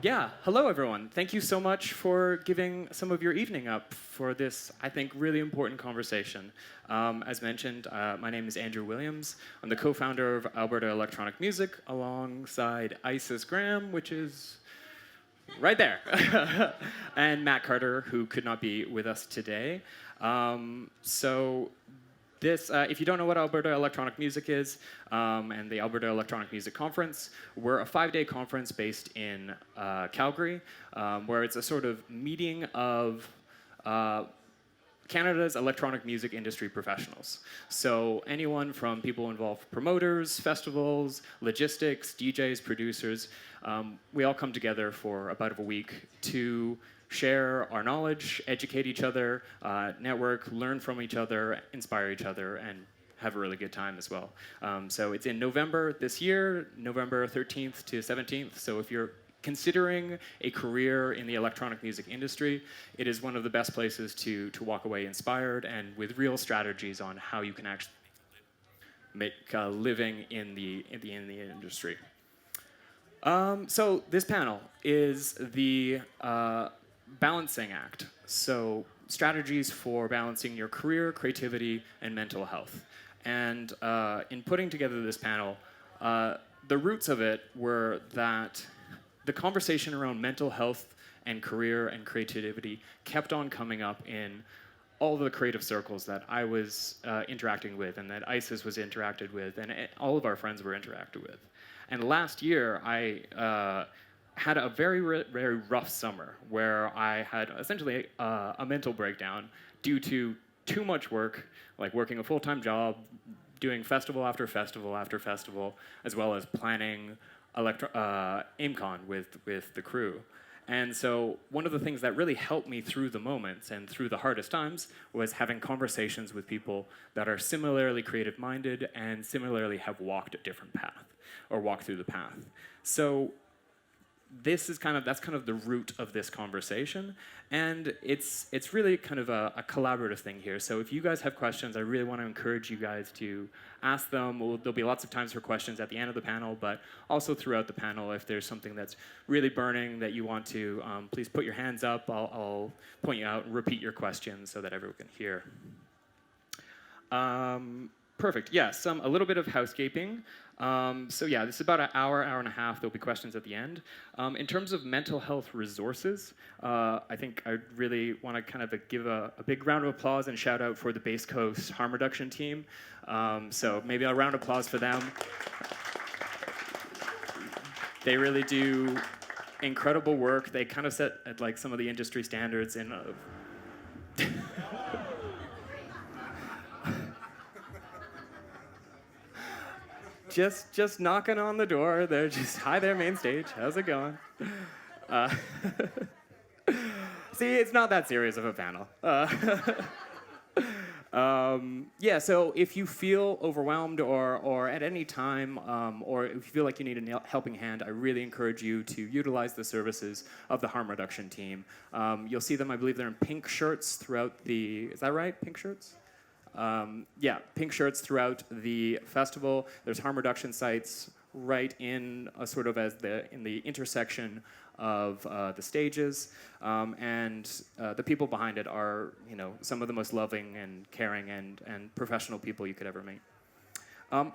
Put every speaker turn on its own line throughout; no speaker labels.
Yeah, hello everyone. Thank you so much for giving some of your evening up for this, I think, really important conversation. As mentioned, my name is Andrew Williams. I'm the co-founder of Alberta Electronic Music alongside Isis Graham, which is right there, and Matt Carter, who could not be with us today. If you don't know what Alberta Electronic Music is, and the Alberta Electronic Music Conference, we're a 5-day conference based in Calgary, where it's a sort of meeting of Canada's electronic music industry professionals. So anyone from people involved, promoters, festivals, logistics, DJs, producers, we all come together for about a week to share our knowledge, educate each other, network, learn from each other, inspire each other, and have a really good time as well. So it's in November this year, November 13th to 17th. So if you're considering a career in the electronic music industry, it is one of the best places to walk away inspired and with real strategies on how you can actually make a living in the industry. So this panel is the balancing act. So strategies for balancing your career, creativity, and mental health. And in putting together this panel, the roots of it were that the conversation around mental health and career and creativity kept on coming up in all the creative circles that I was interacting with and that Isis was interacted with and all of our friends were interacted with. And last year, I had a very, very rough summer where I had essentially a mental breakdown due to too much work, like working a full-time job, doing festival after festival after festival, as well as planning AEMCON with the crew. And so one of the things that really helped me through the moments and through the hardest times was having conversations with people that are similarly creative-minded and similarly have walked a different path or walked through the path. So that's kind of the root of this conversation, and it's really kind of a collaborative thing here. So if you guys have questions, I really want to encourage you guys to ask them. There'll be lots of times for questions at the end of the panel, but also throughout the panel. If there's something that's really burning that you want to, please put your hands up. I'll point you out and repeat your questions so that everyone can hear. Perfect. Yes, a little bit of housekeeping. So yeah, this is about an hour and a half. There'll be questions at the end. In terms of mental health resources, I think I really want to kind of give a big round of applause and shout out for the Base Coast harm reduction team. So maybe a round of applause for them. They really do incredible work. They kind of set like some of the industry standards in. Just knocking on the door. They're just, hi there, main stage. How's it going? See, it's not that serious of a panel. Yeah, so if you feel overwhelmed or at any time, or if you feel like you need a helping hand, I really encourage you to utilize the services of the harm reduction team. You'll see them, I believe they're in pink shirts throughout is that right, pink shirts? Yeah, pink shirts throughout the festival. There's harm reduction sites right in sort of in the intersection of the stages, and the people behind it are some of the most loving and caring and professional people you could ever meet.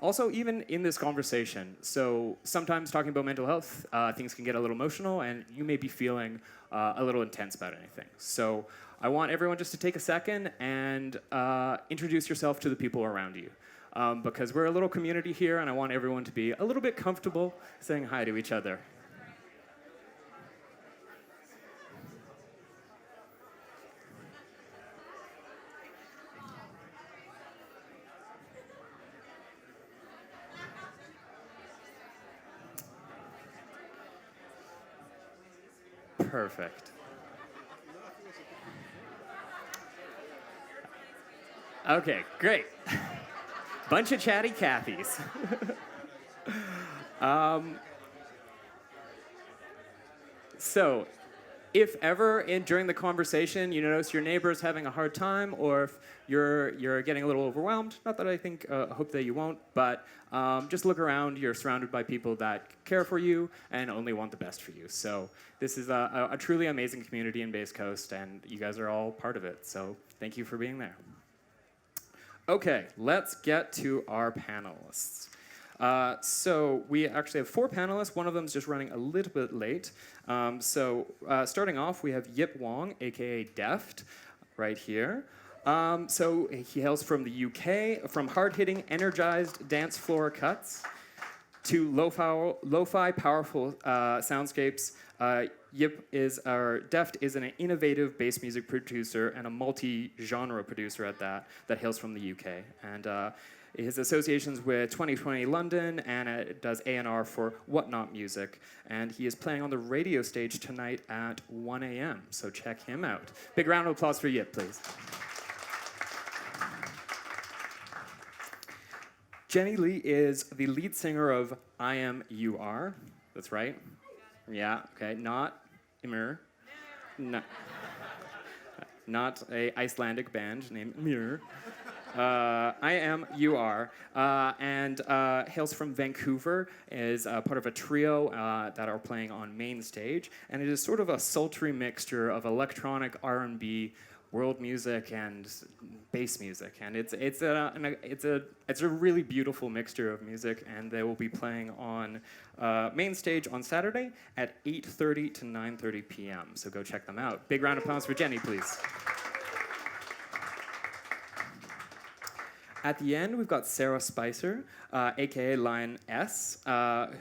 Also, even in this conversation, so sometimes talking about mental health, things can get a little emotional, and you may be feeling a little intense about anything. So I want everyone just to take a second and introduce yourself to the people around you. Because we're a little community here, and I want everyone to be a little bit comfortable saying hi to each other. Perfect. Okay, great. Bunch of chatty Cathys. So If ever during the conversation you notice your neighbor's having a hard time, or if you're getting a little overwhelmed, not that I hope that you won't, but just look around. You're surrounded by people that care for you and only want the best for you. So this is a truly amazing community in Base Coast, and you guys are all part of it. So thank you for being there. Okay, let's get to our panelists. So we actually have 4 panelists. One of them is just running a little bit late. Starting off, we have Yip Wong, aka Deft, right here. So he hails from the UK, from hard-hitting, energized dance floor cuts to lo-fi powerful soundscapes. Deft is an innovative bass music producer and a multi-genre producer at that hails from the UK. And his associations with 2020 London, and does A&R for Whatnot Music. And he is playing on the radio stage tonight at 1 a.m., so check him out. Big round of applause for Yip, please. Jenny Lee is the lead singer of AEMCON. That's right? Yeah, okay. Not Ymir. No. Not a Icelandic band named Ymir. AEMCON, and hails from Vancouver, is part of a trio that are playing on main stage, and it is sort of a sultry mixture of electronic R&B, world music, and bass music, and it's a really beautiful mixture of music, and they will be playing on main stage on Saturday at 8:30 to 9:30 p.m. So go check them out. Big round of applause for Jenny, please. At the end, we've got Sarah Spicer, aka Lion S,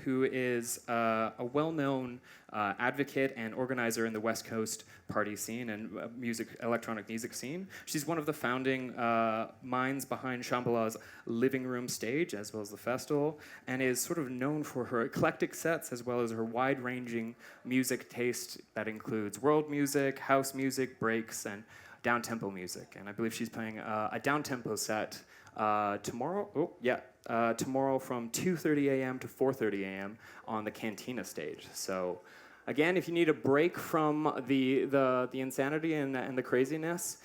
who is a well-known advocate and organizer in the West Coast party scene and electronic music scene. She's one of the founding minds behind Shambhala's living room stage, as well as the festival, and is sort of known for her eclectic sets, as well as her wide-ranging music taste that includes world music, house music, breaks, and down-tempo music. And I believe she's playing a down-tempo set tomorrow. Tomorrow from 2:30 a.m. to 4:30 a.m. on the Cantina stage. So, again, if you need a break from the insanity and the craziness,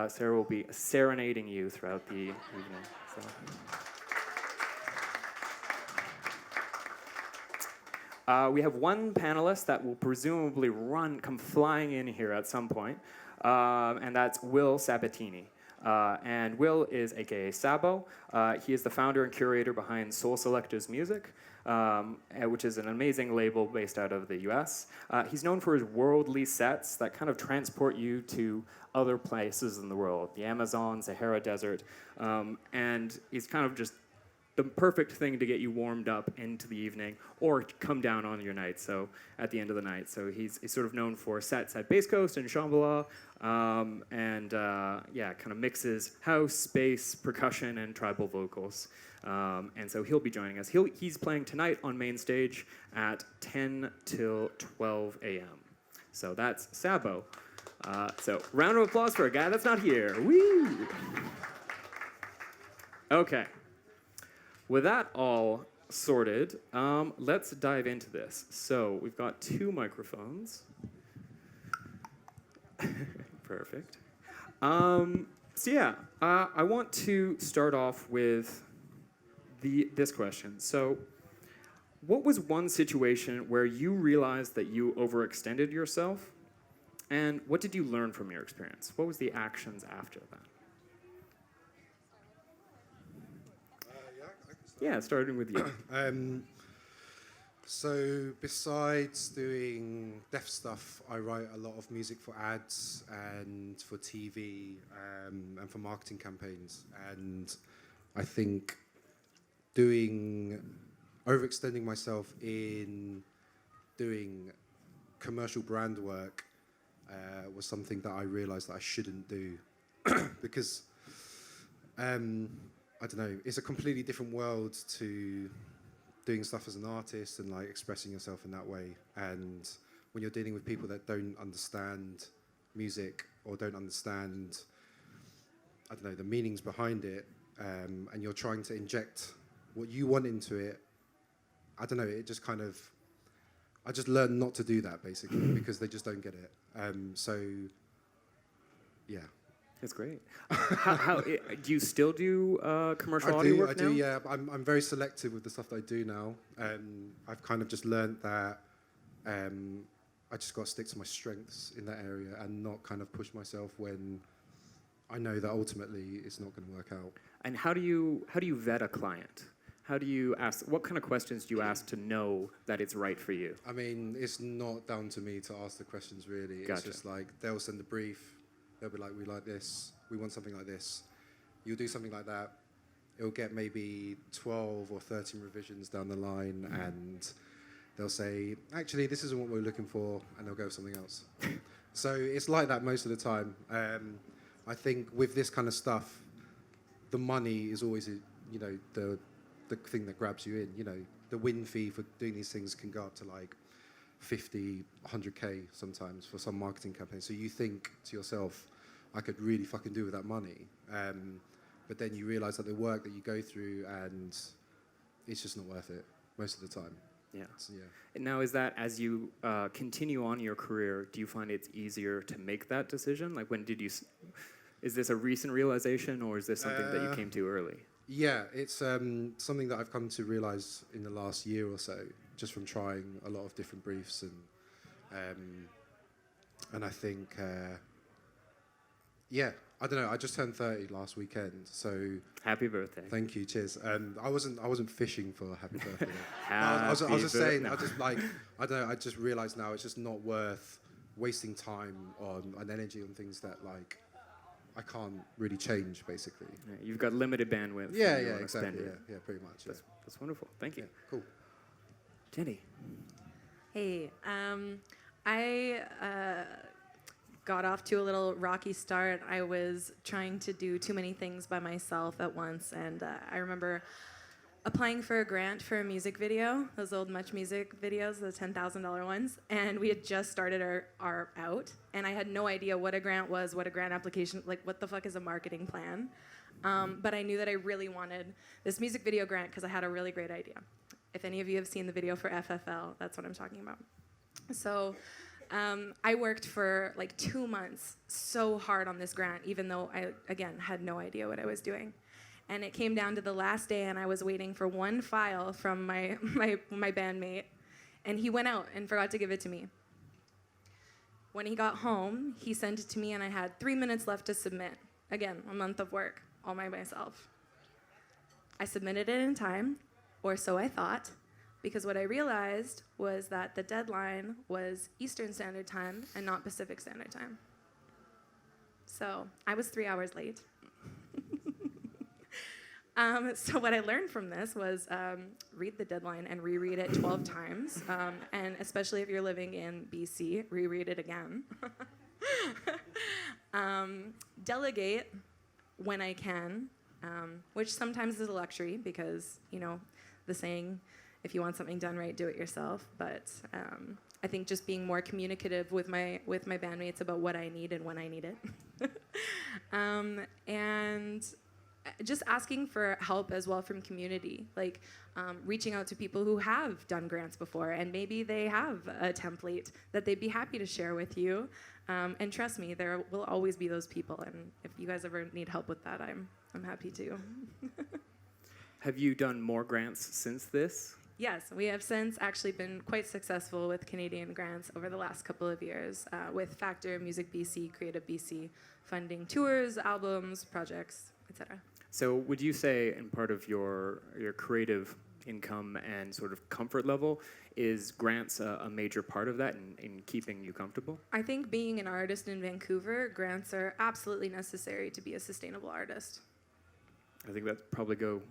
Sarah will be serenading you throughout the evening. So. We have one panelist that will presumably come flying in here at some point, and that's Will Sabatini. And Will is aka Sabo. He is the founder and curator behind Soul Selectors Music, which is an amazing label based out of the US. He's known for his worldly sets that kind of transport you to other places in the world, the Amazon, Sahara Desert, and he's kind of just the perfect thing to get you warmed up into the evening or come down on your night, so at the end of the night. So he's sort of known for sets at Base Coast and Shambhala, kind of mixes house, bass, percussion, and tribal vocals. And so he'll be joining us. He's playing tonight on main stage at 10 till 12 a.m. So that's Sabo. So round of applause for a guy that's not here. Woo! Okay. With that all sorted, let's dive into this. So we've got 2 microphones. Perfect. I want to start off with this question. So what was one situation where you realized that you overextended yourself? And what did you learn from your experience? What was the actions after that? Yeah, starting with you.
So besides doing Deft stuff, I write a lot of music for ads and for TV and for marketing campaigns. And I think overextending myself in doing commercial brand work was something that I realized that I shouldn't do because I don't know, it's a completely different world to doing stuff as an artist and like expressing yourself in that way. And when you're dealing with people that don't understand music or don't understand, I don't know, the meanings behind it, and you're trying to inject what you want into it, I don't know, it just kind of, I just learned not to do that basically because they just don't get it. So, yeah.
That's great. How do you still do commercial audio work now?
I do, yeah. I'm very selective with the stuff that I do now. I've kind of just learned that I just got to stick to my strengths in that area and not kind of push myself when I know that ultimately it's not going to work out.
And how do you vet a client? How do you ask? What kind of questions do you ask to know that it's right for you?
I mean, it's not down to me to ask the questions really.
Gotcha.
It's just like they'll send a brief. They'll be like, we like this. We want something like this. You'll do something like that. It'll get maybe 12 or 13 revisions down the line, and they'll say, actually, this isn't what we're looking for, and they'll go with something else. So it's like that most of the time. I think with this kind of stuff, the money is always, the thing that grabs you in. You know, the win fee for doing these things can go up to like 50, 100K sometimes for some marketing campaigns. So you think to yourself, I could really fucking do with that money. But then you realize that the work that you go through, and it's just not worth it most of the time.
Yeah.
So, yeah.
And now, is that as you continue on your career, do you find it's easier to make that decision? Like, when did you? Is this a recent realization, or is this something that you came to early?
Yeah, it's something that I've come to realize in the last year or so, just from trying a lot of different briefs, and I think, yeah, I don't know. I just turned 30 last weekend, so
Happy birthday!
thank you, cheers. I wasn't fishing for a happy birthday.
I
I was just saying, I don't know. I just realized now it's just not worth wasting time on and energy on things that like I can't really change, basically.
Yeah, you've got limited bandwidth.
Yeah, exactly. Yeah, pretty much. Yeah.
That's wonderful. Thank you.
Yeah, cool.
Jenny.
Hey, I got off to a little rocky start. I was trying to do too many things by myself at once, and I remember applying for a grant for a music video, those old Much Music videos, the $10,000 ones, and we had just started our out, and I had no idea what a grant was, what a grant application, like what the fuck is a marketing plan, but I knew that I really wanted this music video grant because I had a really great idea. If any of you have seen the video for FFL, that's what I'm talking about. So I worked for like 2 months so hard on this grant, even though I, again, had no idea what I was doing. And it came down to the last day, and I was waiting for one file from my bandmate, and he went out and forgot to give it to me. When he got home, he sent it to me, and I had 3 minutes left to submit. Again, a month of work, all by myself. I submitted it in time, or so I thought, because what I realized was that the deadline was Eastern Standard Time and not Pacific Standard Time. So I was 3 hours late. So what I learned from this was read the deadline and reread it 12 times, and especially if you're living in BC, reread it again. Delegate when I can, which sometimes is a luxury because, you know, the saying, if you want something done right, do it yourself. But I think just being more communicative with my bandmates about what I need and when I need it. And just asking for help as well from community, like reaching out to people who have done grants before, and maybe they have a template that they'd be happy to share with you. And trust me, there will always be those people. And if you guys ever need help with that, I'm happy to.
Have you done more grants since this?
Yes, we have since actually been quite successful with Canadian grants over the last couple of years, with Factor, Music BC, Creative BC, funding tours, albums, projects, etc.
So would you say, in part of your creative income and sort of comfort level, is grants a major part of that in keeping you comfortable?
I think being an artist in Vancouver, grants are absolutely necessary to be a sustainable artist.
I think that's probably go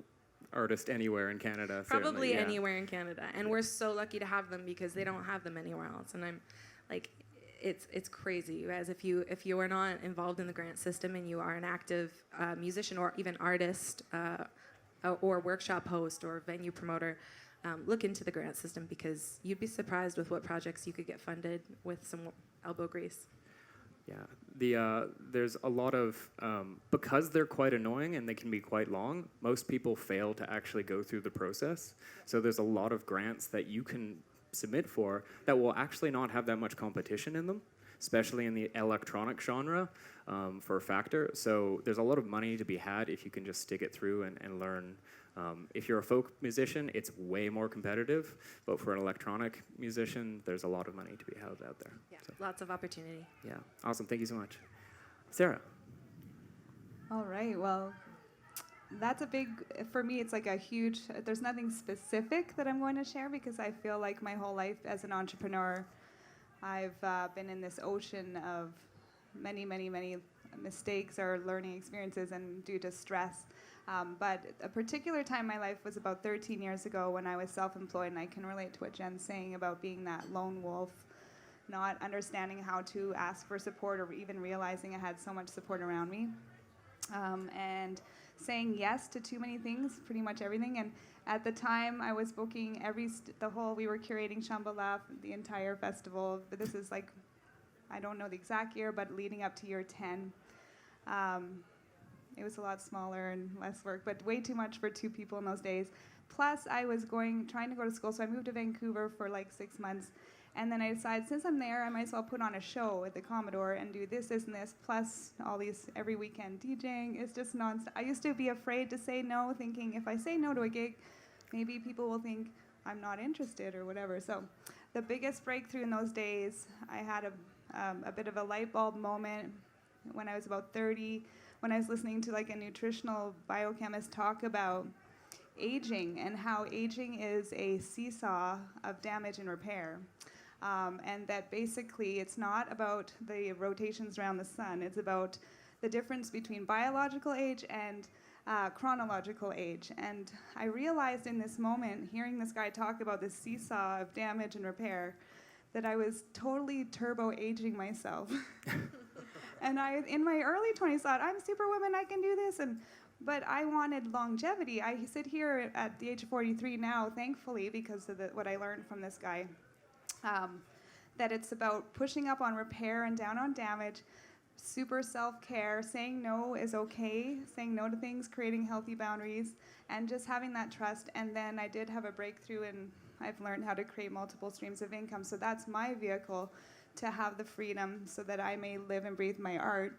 artist anywhere in Canada.
Probably
yeah.
anywhere in Canada. And we're so lucky to have them because they don't have them anywhere else. And I'm like, it's crazy, you guys. If you are not involved in the grant system and you are an active musician or even artist or workshop host or venue promoter, look into the grant system because you'd be surprised with what projects you could get funded with some elbow grease.
Yeah, there's a lot of, because they're quite annoying and they can be quite long, most people fail to actually go through the process. So there's a lot of grants that you can submit for that will actually not have that much competition in them, especially in the electronic genre for a factor. So there's a lot of money to be had if you can just stick it through and learn. If you're a folk musician, it's way more competitive, but for an electronic musician, there's a lot of money to be held out there.
Yeah,
So,
lots of opportunity.
yeah, awesome. Thank you so much. Sarah.
All right, well, that's a big, for me, it's like a huge, there's nothing specific that I'm going to share because I feel like my whole life as an entrepreneur, I've been in this ocean of many, many, many mistakes or learning experiences and due to stress. But a particular time in my life was about 13 years ago when I was self-employed, and I can relate to what Jen's saying about being that lone wolf, not understanding how to ask for support or even realizing I had so much support around me. And saying yes to too many things, pretty much everything. And at the time, I was booking we were curating Shambhala, the entire festival. But this is like, I don't know the exact year, but leading up to year 10. It was a lot smaller and less work, but way too much for two people in those days. Plus, I was trying to go to school, so I moved to Vancouver for like 6 months. And then I decided, since I'm there, I might as well put on a show at the Commodore and do this, and this, plus all these every weekend DJing. It's just nonstop. I used to be afraid to say no, thinking if I say no to a gig, maybe people will think I'm not interested or whatever. So the biggest breakthrough in those days, I had a bit of a light bulb moment when I was about 30, when I was listening to like a nutritional biochemist talk about aging and how aging is a seesaw of damage and repair. And that basically it's not about the rotations around the sun, it's about the difference between biological age and chronological age. And I realized in this moment, hearing this guy talk about this seesaw of damage and repair, that I was totally turbo aging myself. And I, in my early 20s, thought, I'm superwoman, I can do this. But I wanted longevity. I sit here at the age of 43 now, thankfully, because of what I learned from this guy. That it's about pushing up on repair and down on damage, super self-care, saying no is okay, saying no to things, creating healthy boundaries, and just having that trust. And then I did have a breakthrough, and I've learned how to create multiple streams of income. So that's my vehicle to have the freedom so that I may live and breathe my art.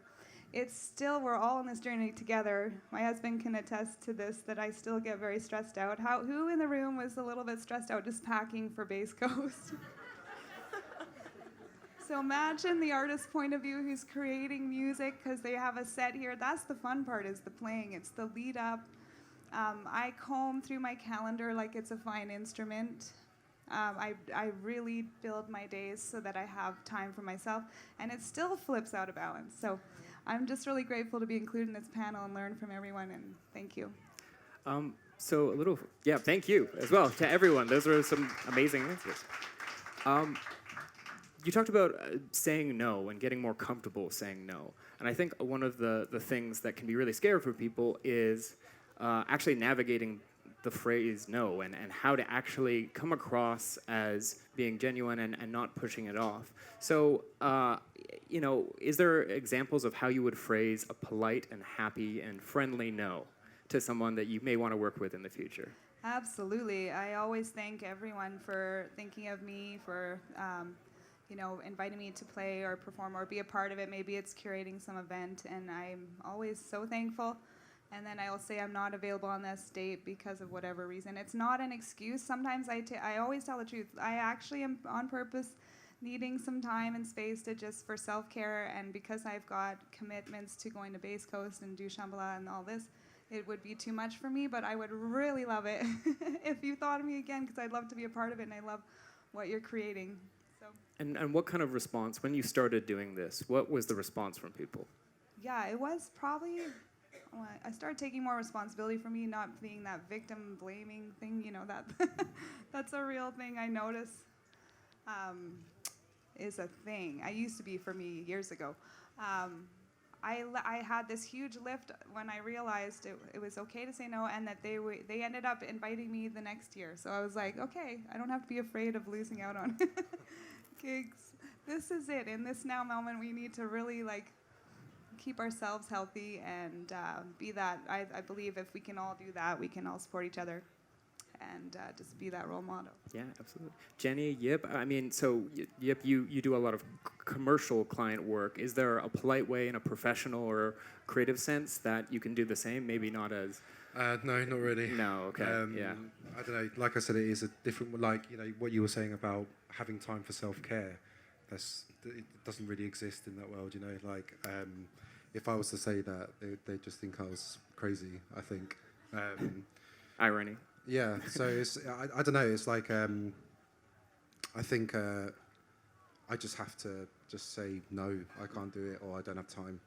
It's still, we're all on this journey together. My husband can attest to this, that I still get very stressed out. Who in the room was a little bit stressed out just packing for Base Coast? So imagine the artist's point of view who's creating music because they have a set here. That's the fun part, is the playing. It's the lead up. I comb through my calendar like it's a fine instrument. I really build my days so that I have time for myself, and it still flips out of balance. So I'm just really grateful to be included in this panel and learn from everyone, and thank you.
Thank you as well to everyone. Those were some amazing answers. You talked about saying no and getting more comfortable saying no. And I think one of the things that can be really scary for people is actually navigating the phrase no and how to actually come across as being genuine and not pushing it off. So, is there examples of how you would phrase a polite and happy and friendly no to someone that you may want to work with in the future?
Absolutely. I always thank everyone for thinking of me, for inviting me to play or perform or be a part of it. Maybe it's curating some event, and I'm always so thankful. And then I'll say I'm not available on this date because of whatever reason. It's not an excuse. Sometimes I always tell the truth. I actually am on purpose needing some time and space to just for self-care, and because I've got commitments to going to Base Coast and do Shambhala and all this, it would be too much for me, but I would really love it if you thought of me again, because I'd love to be a part of it, and I love what you're creating. So.
And what kind of response, when you started doing this, what was the response from people?
Yeah, it was probably, I started taking more responsibility for me, not being that victim blaming thing, that that's a real thing I notice is a thing. I used to be for me years ago. I had this huge lift when I realized it was okay to say no, and that they ended up inviting me the next year. So I was like, okay, I don't have to be afraid of losing out on gigs. This is it. In this now moment, we need to really keep ourselves healthy and be that. I believe if we can all do that, we can all support each other. and just be that role model.
Yeah, absolutely. Jenny, Yip, I mean, so Yip, you do a lot of commercial client work. Is there a polite way in a professional or creative sense that you can do the same? Maybe not as...
No, not really.
No, okay, yeah.
I don't know. Like I said, it is a different. Like what you were saying about having time for self-care. It doesn't really exist in that world. Like if I was to say that, they'd just think I was crazy. I think.
Irony.
Yeah. So it's. I don't know. It's like. I think. I just have to just say no. I can't do it, or I don't have time.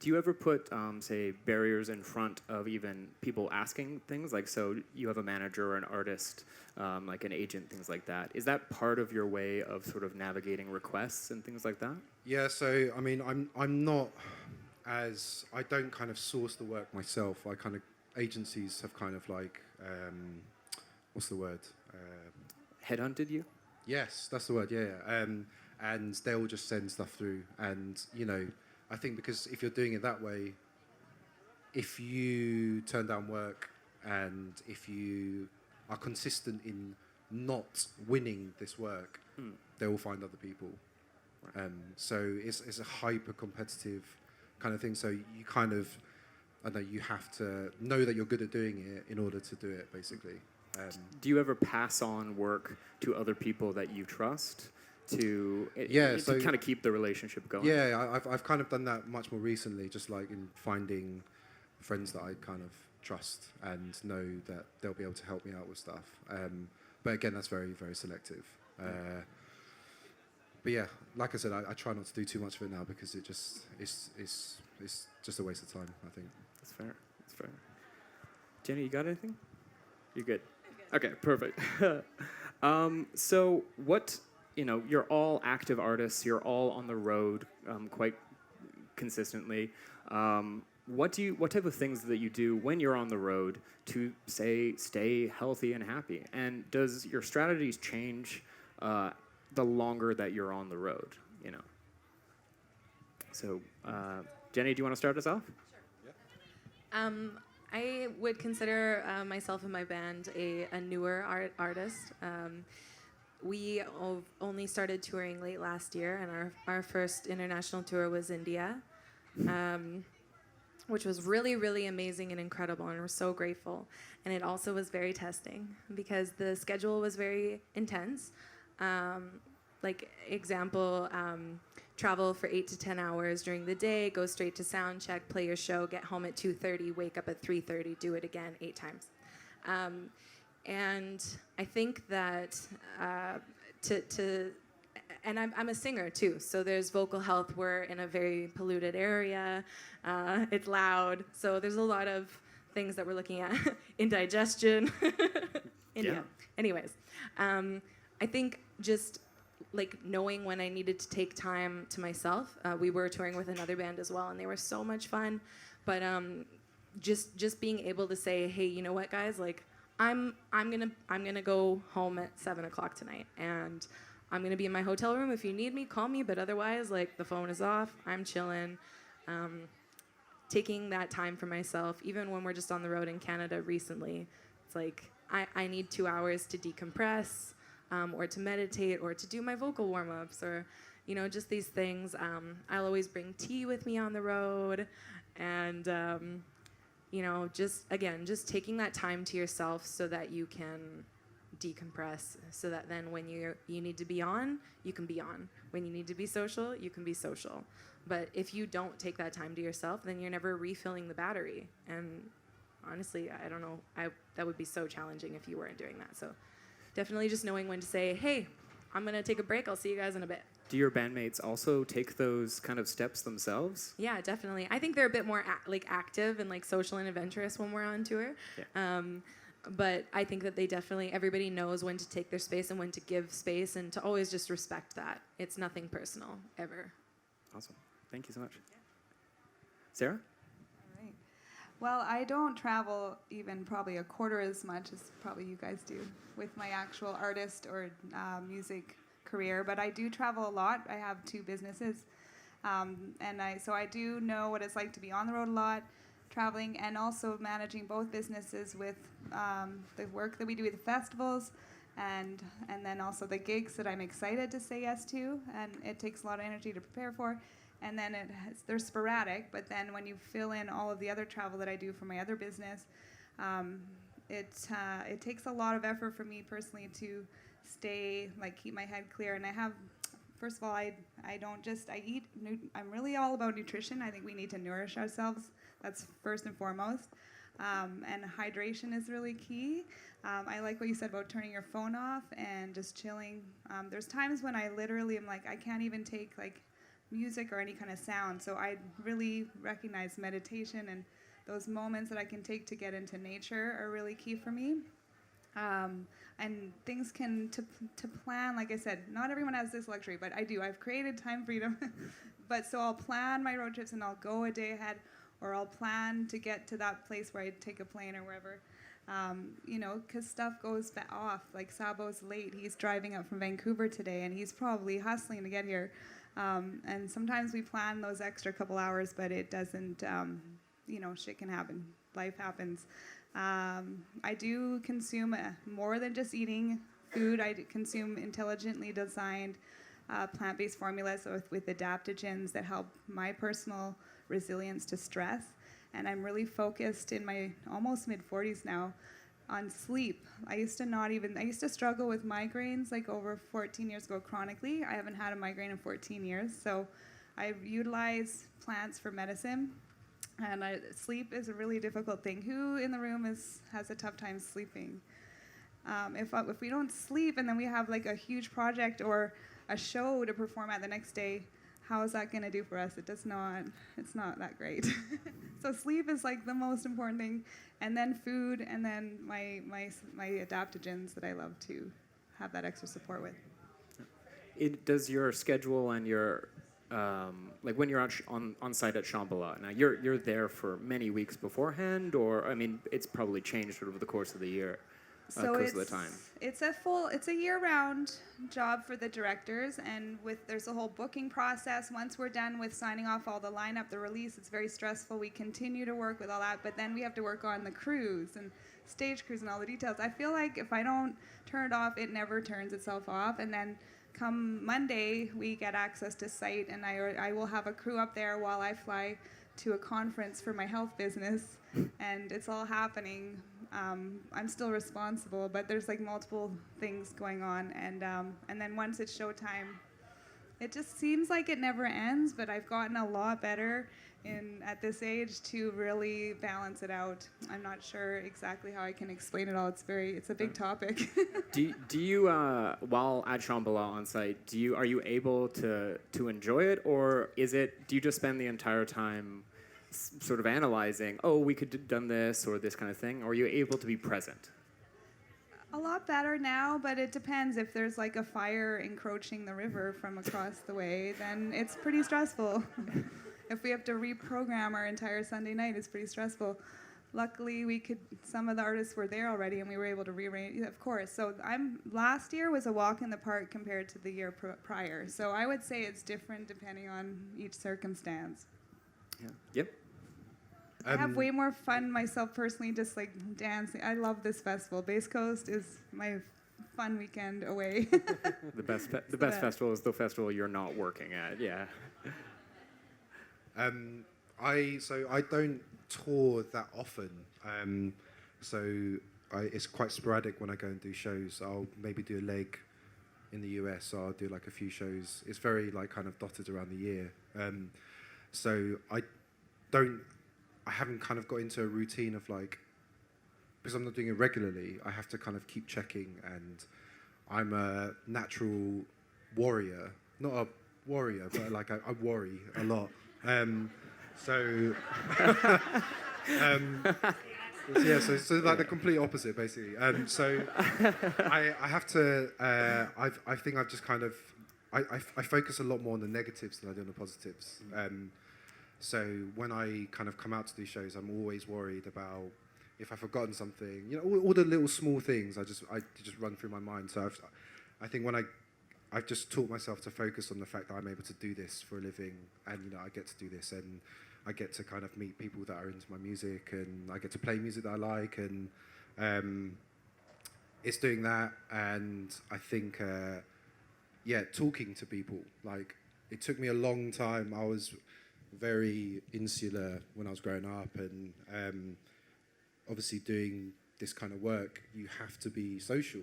Do you ever put, say, barriers in front of even people asking things? Like, so you have a manager or an artist, like an agent, things like that. Is that part of your way of sort of navigating requests and things like that?
Yeah. So I mean, I'm not as I don't kind of source the work myself. I kind of agencies have kind of like what's the word?
Headhunted you?
Yes, that's the word. Yeah. And they'll just send stuff through, and I think because if you're doing it that way, if you turn down work and if you are consistent in not winning this work, they will find other people. Right. So it's a hyper competitive kind of thing. So you kind of, I know you have to know that you're good at doing it in order to do it, basically.
Do you ever pass on work to other people that you trust? To kind of keep the relationship going.
Yeah, I've kind of done that much more recently, just like in finding friends that I kind of trust and know that they'll be able to help me out with stuff. But again, that's very, very selective. But yeah, like I said, I try not to do too much of it now because it just it's just a waste of time, I think.
That's fair. That's fair. Jenny, you got anything? You're good. Okay, perfect. So what? You're all active artists. You're all on the road quite consistently. What type of things that you do when you're on the road to stay healthy and happy? And does your strategies change the longer that you're on the road? So, Jenny, do you want to start us off?
Sure. Yeah. I would consider myself and my band a newer artist. We only started touring late last year, and our first international tour was India, which was really, really amazing and incredible, and we're so grateful. And it also was very testing because the schedule was very intense. Travel for 8 to 10 hours during the day, go straight to sound check, play your show, get home at 2:30, wake up at 3:30, do it again 8 times. And I think that and I'm a singer too, so there's vocal health. We're in a very polluted area. It's loud, so there's a lot of things that we're looking at. Indigestion. India. Yeah. Anyways, I think just like knowing when I needed to take time to myself. We were touring with another band as well, and they were so much fun. But just being able to say, hey, you know what, guys, like. I'm gonna go home at 7:00 tonight, and I'm gonna be in my hotel room. If you need me, call me. But otherwise, like the phone is off. I'm chilling, taking that time for myself. Even when we're just on the road in Canada recently, it's like I need 2 hours to decompress, or to meditate, or to do my vocal warm-ups, or just these things. I'll always bring tea with me on the road, and. Just taking that time to yourself so that you can decompress, so that then when you need to be on, you can be on. When you need to be social, you can be social. But if you don't take that time to yourself, then you're never refilling the battery. And honestly, I don't know, that would be so challenging if you weren't doing that. So definitely just knowing when to say, hey, I'm going to take a break. I'll see you guys in a bit.
Do your bandmates also take those kind of steps themselves?
Yeah, definitely. I think they're a bit more active and like social and adventurous when we're on tour. Yeah. But I think that everybody knows when to take their space and when to give space, and to always just respect that. It's nothing personal, ever.
Awesome. Thank you so much. Yeah. Sarah?
All right. Well, I don't travel even probably a quarter as much as probably you guys do with my actual artist or music career, but I do travel a lot. I have 2 businesses, and I do know what it's like to be on the road a lot, traveling and also managing both businesses with the work that we do with the festivals and then also the gigs that I'm excited to say yes to, and it takes a lot of energy to prepare for. And then they're sporadic, but then when you fill in all of the other travel that I do for my other business, it takes a lot of effort for me personally to keep my head clear. And I have, first of all, I eat, I'm really all about nutrition. I think we need to nourish ourselves. That's first and foremost. And hydration is really key. I like what you said about turning your phone off and just chilling. There's times when I literally am like, I can't even take like music or any kind of sound. So I really recognize meditation and those moments that I can take to get into nature are really key for me. And things to plan, like I said, not everyone has this luxury, but I do. I've created time freedom. But so I'll plan my road trips and I'll go a day ahead, or I'll plan to get to that place where I take a plane or wherever. Because stuff goes off. Like Sabo's late. He's driving up from Vancouver today, and he's probably hustling to get here. And sometimes we plan those extra couple hours, but it doesn't, shit can happen. Life happens. I do consume more than just eating food. I consume intelligently designed plant-based formulas with adaptogens that help my personal resilience to stress. And I'm really focused in my almost mid-40s now on sleep. I used to struggle with migraines like over 14 years ago chronically. I haven't had a migraine in 14 years. So I utilize plants for medicine. And sleep is a really difficult thing. Who in the room has a tough time sleeping? If we don't sleep and then we have like a huge project or a show to perform at the next day, how is that going to do for us? It's not that great. So sleep is like the most important thing, and then food, and then my adaptogens that I love to have that extra support with.
Does your schedule and your like when you're on site at Shambhala, now you're there for many weeks beforehand, or I mean it's probably changed over the course of the year.
So
Because of the time.
It's a year-round job for the directors, and there's a whole booking process. Once we're done with signing off all the lineup, the release, it's very stressful. We continue to work with all that, but then we have to work on the crews and stage crews and all the details. I feel like if I don't turn it off, it never turns itself off. And then come Monday, we get access to site, and I will have a crew up there while I fly to a conference for my health business, and it's all happening. I'm still responsible, but there's like multiple things going on, and then once it's showtime, it just seems like it never ends. But I've gotten a lot better at this age to really balance it out. I'm not sure exactly how I can explain it all. It's a big topic.
Do you while at Shambhala on site, are you able to enjoy it, or do you just spend the entire time sort of analyzing, we could have done this or this kind of thing, or are you able to be present?
A lot better now, but it depends. If there's like a fire encroaching the river from across the way, then it's pretty stressful. If we have to reprogram our entire Sunday night, it's pretty stressful. Luckily, some of the artists were there already, and we were able to rearrange, of course. So last year was a walk in the park compared to the year prior. So I would say it's different depending on each circumstance.
Yeah. Yep.
I have way more fun myself personally, just like dancing. I love this festival. Base Coast is my fun weekend away.
The best festival is the festival you're not working at. Yeah.
I don't tour that often. It's quite sporadic when I go and do shows. I'll maybe do a leg in the US, or I'll do like a few shows. It's very like kind of dotted around the year. So I haven't kind of got into a routine of like, because I'm not doing it regularly, I have to kind of keep checking, and I'm a natural warrior. Not a warrior, but like I worry a lot. So like the complete opposite, basically. So I have to, I think I've just kind of, I focus a lot more on the negatives than I do on the positives. So when I kind of come out to these shows, I'm always worried about if I've forgotten something. You know, all the little small things I just run through my mind. So I think I've just taught myself to focus on the fact that I'm able to do this for a living, and I get to do this, and I get to kind of meet people that are into my music, and I get to play music that I like, and it's doing that. And I think, talking to people. Like, it took me a long time. I was very insular when I was growing up, and obviously doing this kind of work, you have to be social.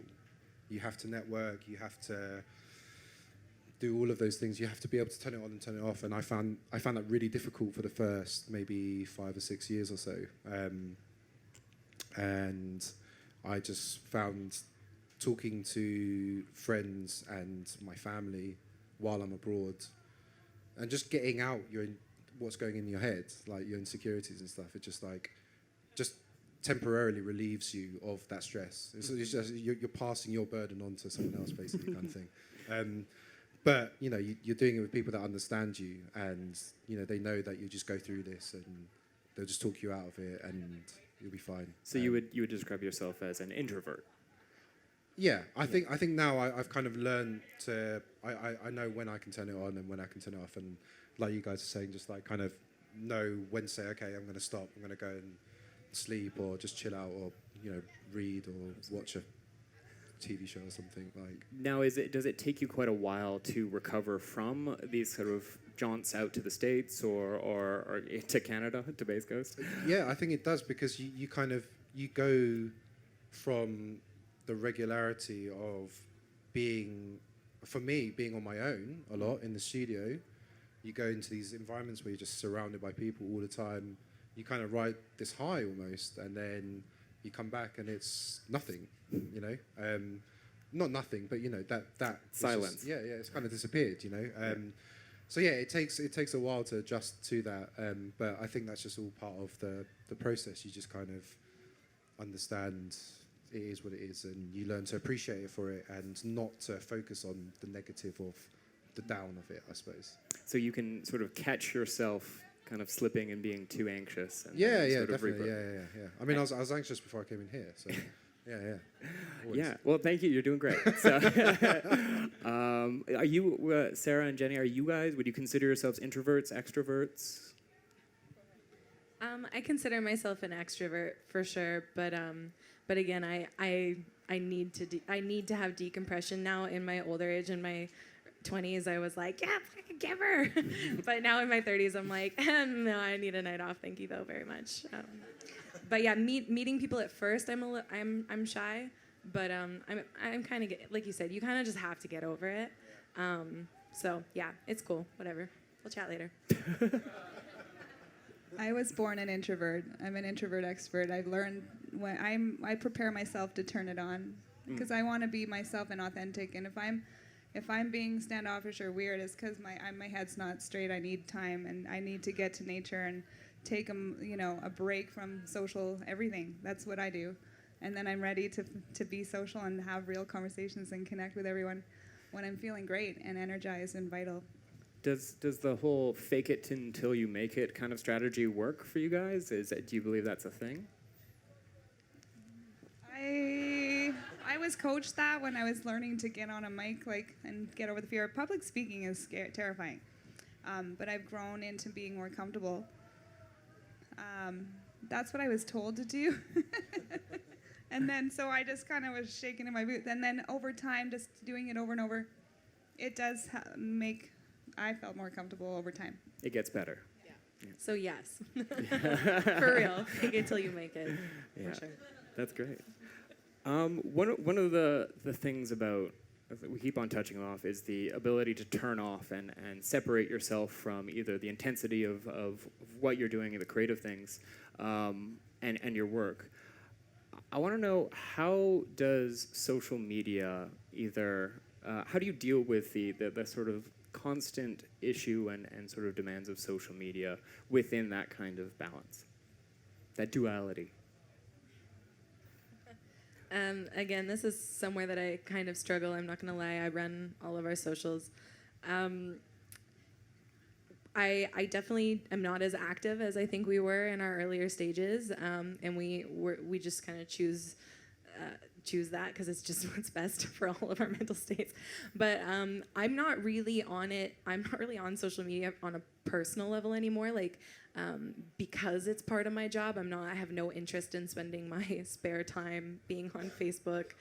You have to network. You have to do all of those things. You have to be able to turn it on and turn it off. And I found that really difficult for the first maybe 5 or 6 years or so. And I just found talking to friends and my family while I'm abroad, and just getting out what's going in your head, like your insecurities and stuff. It just temporarily relieves you of that stress. It's just you're passing your burden on to someone else, basically, kind of thing. But you're doing it with people that understand you, and they know that you just go through this, and they'll just talk you out of it, and you'll be fine.
So you would describe yourself as an introvert?
Yeah, I think now I've kind of learned to I know when I can turn it on and when I can turn it off, and like you guys are saying, just like kind of know when to say, okay, I'm going to stop, I'm going to go and sleep, or just chill out, or read or watch a TV show or something. Like,
now, does it take you quite a while to recover from these sort of jaunts out to the States or to Canada, to Base Coast?
Yeah, I think it does, because you go from the regularity of being on my own a lot in the studio. You go into these environments where you're just surrounded by people all the time. You kind of ride this high almost, and then you come back and it's nothing, not nothing, but that
silence.
It's kind of disappeared, So yeah, it takes a while to adjust to that, but I think that's just all part of the process. You just kind of understand it is what it is, and you learn to appreciate it for it, and not to focus on the negative of the down of it, I suppose.
So you can sort of catch yourself kind of slipping and being too anxious. And
Definitely. Yeah. I mean, I was anxious before I came in here, so yeah. Always.
Yeah. Well, thank you. You're doing great. So, are you, Sarah and Jenny? Would you consider yourselves introverts, extroverts?
I consider myself an extrovert for sure, but again, I need to have decompression now. In my older age, in my 20s, I was like, yeah, fucking giver. But now in my 30s, I'm like, no, I need a night off. Thank you though very much. But yeah, meeting people at first, I'm shy, but I'm kind of, like you said, you kind of just have to get over it. So yeah, it's cool. Whatever. We'll chat later.
I was born an introvert. I'm an introvert expert. I've learned when I prepare myself to turn it on, because I want to be myself and authentic. And if I'm being standoffish or weird, it's because my head's not straight. I need time, and I need to get to nature and take a break from social everything. That's what I do, and then I'm ready to be social and have real conversations and connect with everyone when I'm feeling great and energized and vital.
Does the whole fake it until you make it kind of strategy work for you guys? Do you believe that's a thing?
I was coached that when I was learning to get on a mic, and get over the fear. Public speaking is terrifying, but I've grown into being more comfortable. That's what I was told to do, and then so I just kind of was shaking in my boots. And then over time, just doing it over and over, it does I felt more comfortable over time.
It gets better.
Yeah. So yes, for real, fake it till you make it.
Yeah,
for sure.
That's great. One of the things about we keep on touching off is the ability to turn off and separate yourself from either the intensity of what you're doing and the creative things and your work. I want to know, how does social media how do you deal with the sort of constant issue and sort of demands of social media within that kind of balance, that duality?
Again, this is somewhere that I kind of struggle. I'm not going to lie. I run all of our socials. I definitely am not as active as I think we were in our earlier stages, and we just kind of choose choose that because it's just what's best for all of our mental states. But I'm not really on it. I'm not really on social media on a personal level anymore. Like because it's part of my job, I have no interest in spending my spare time being on Facebook.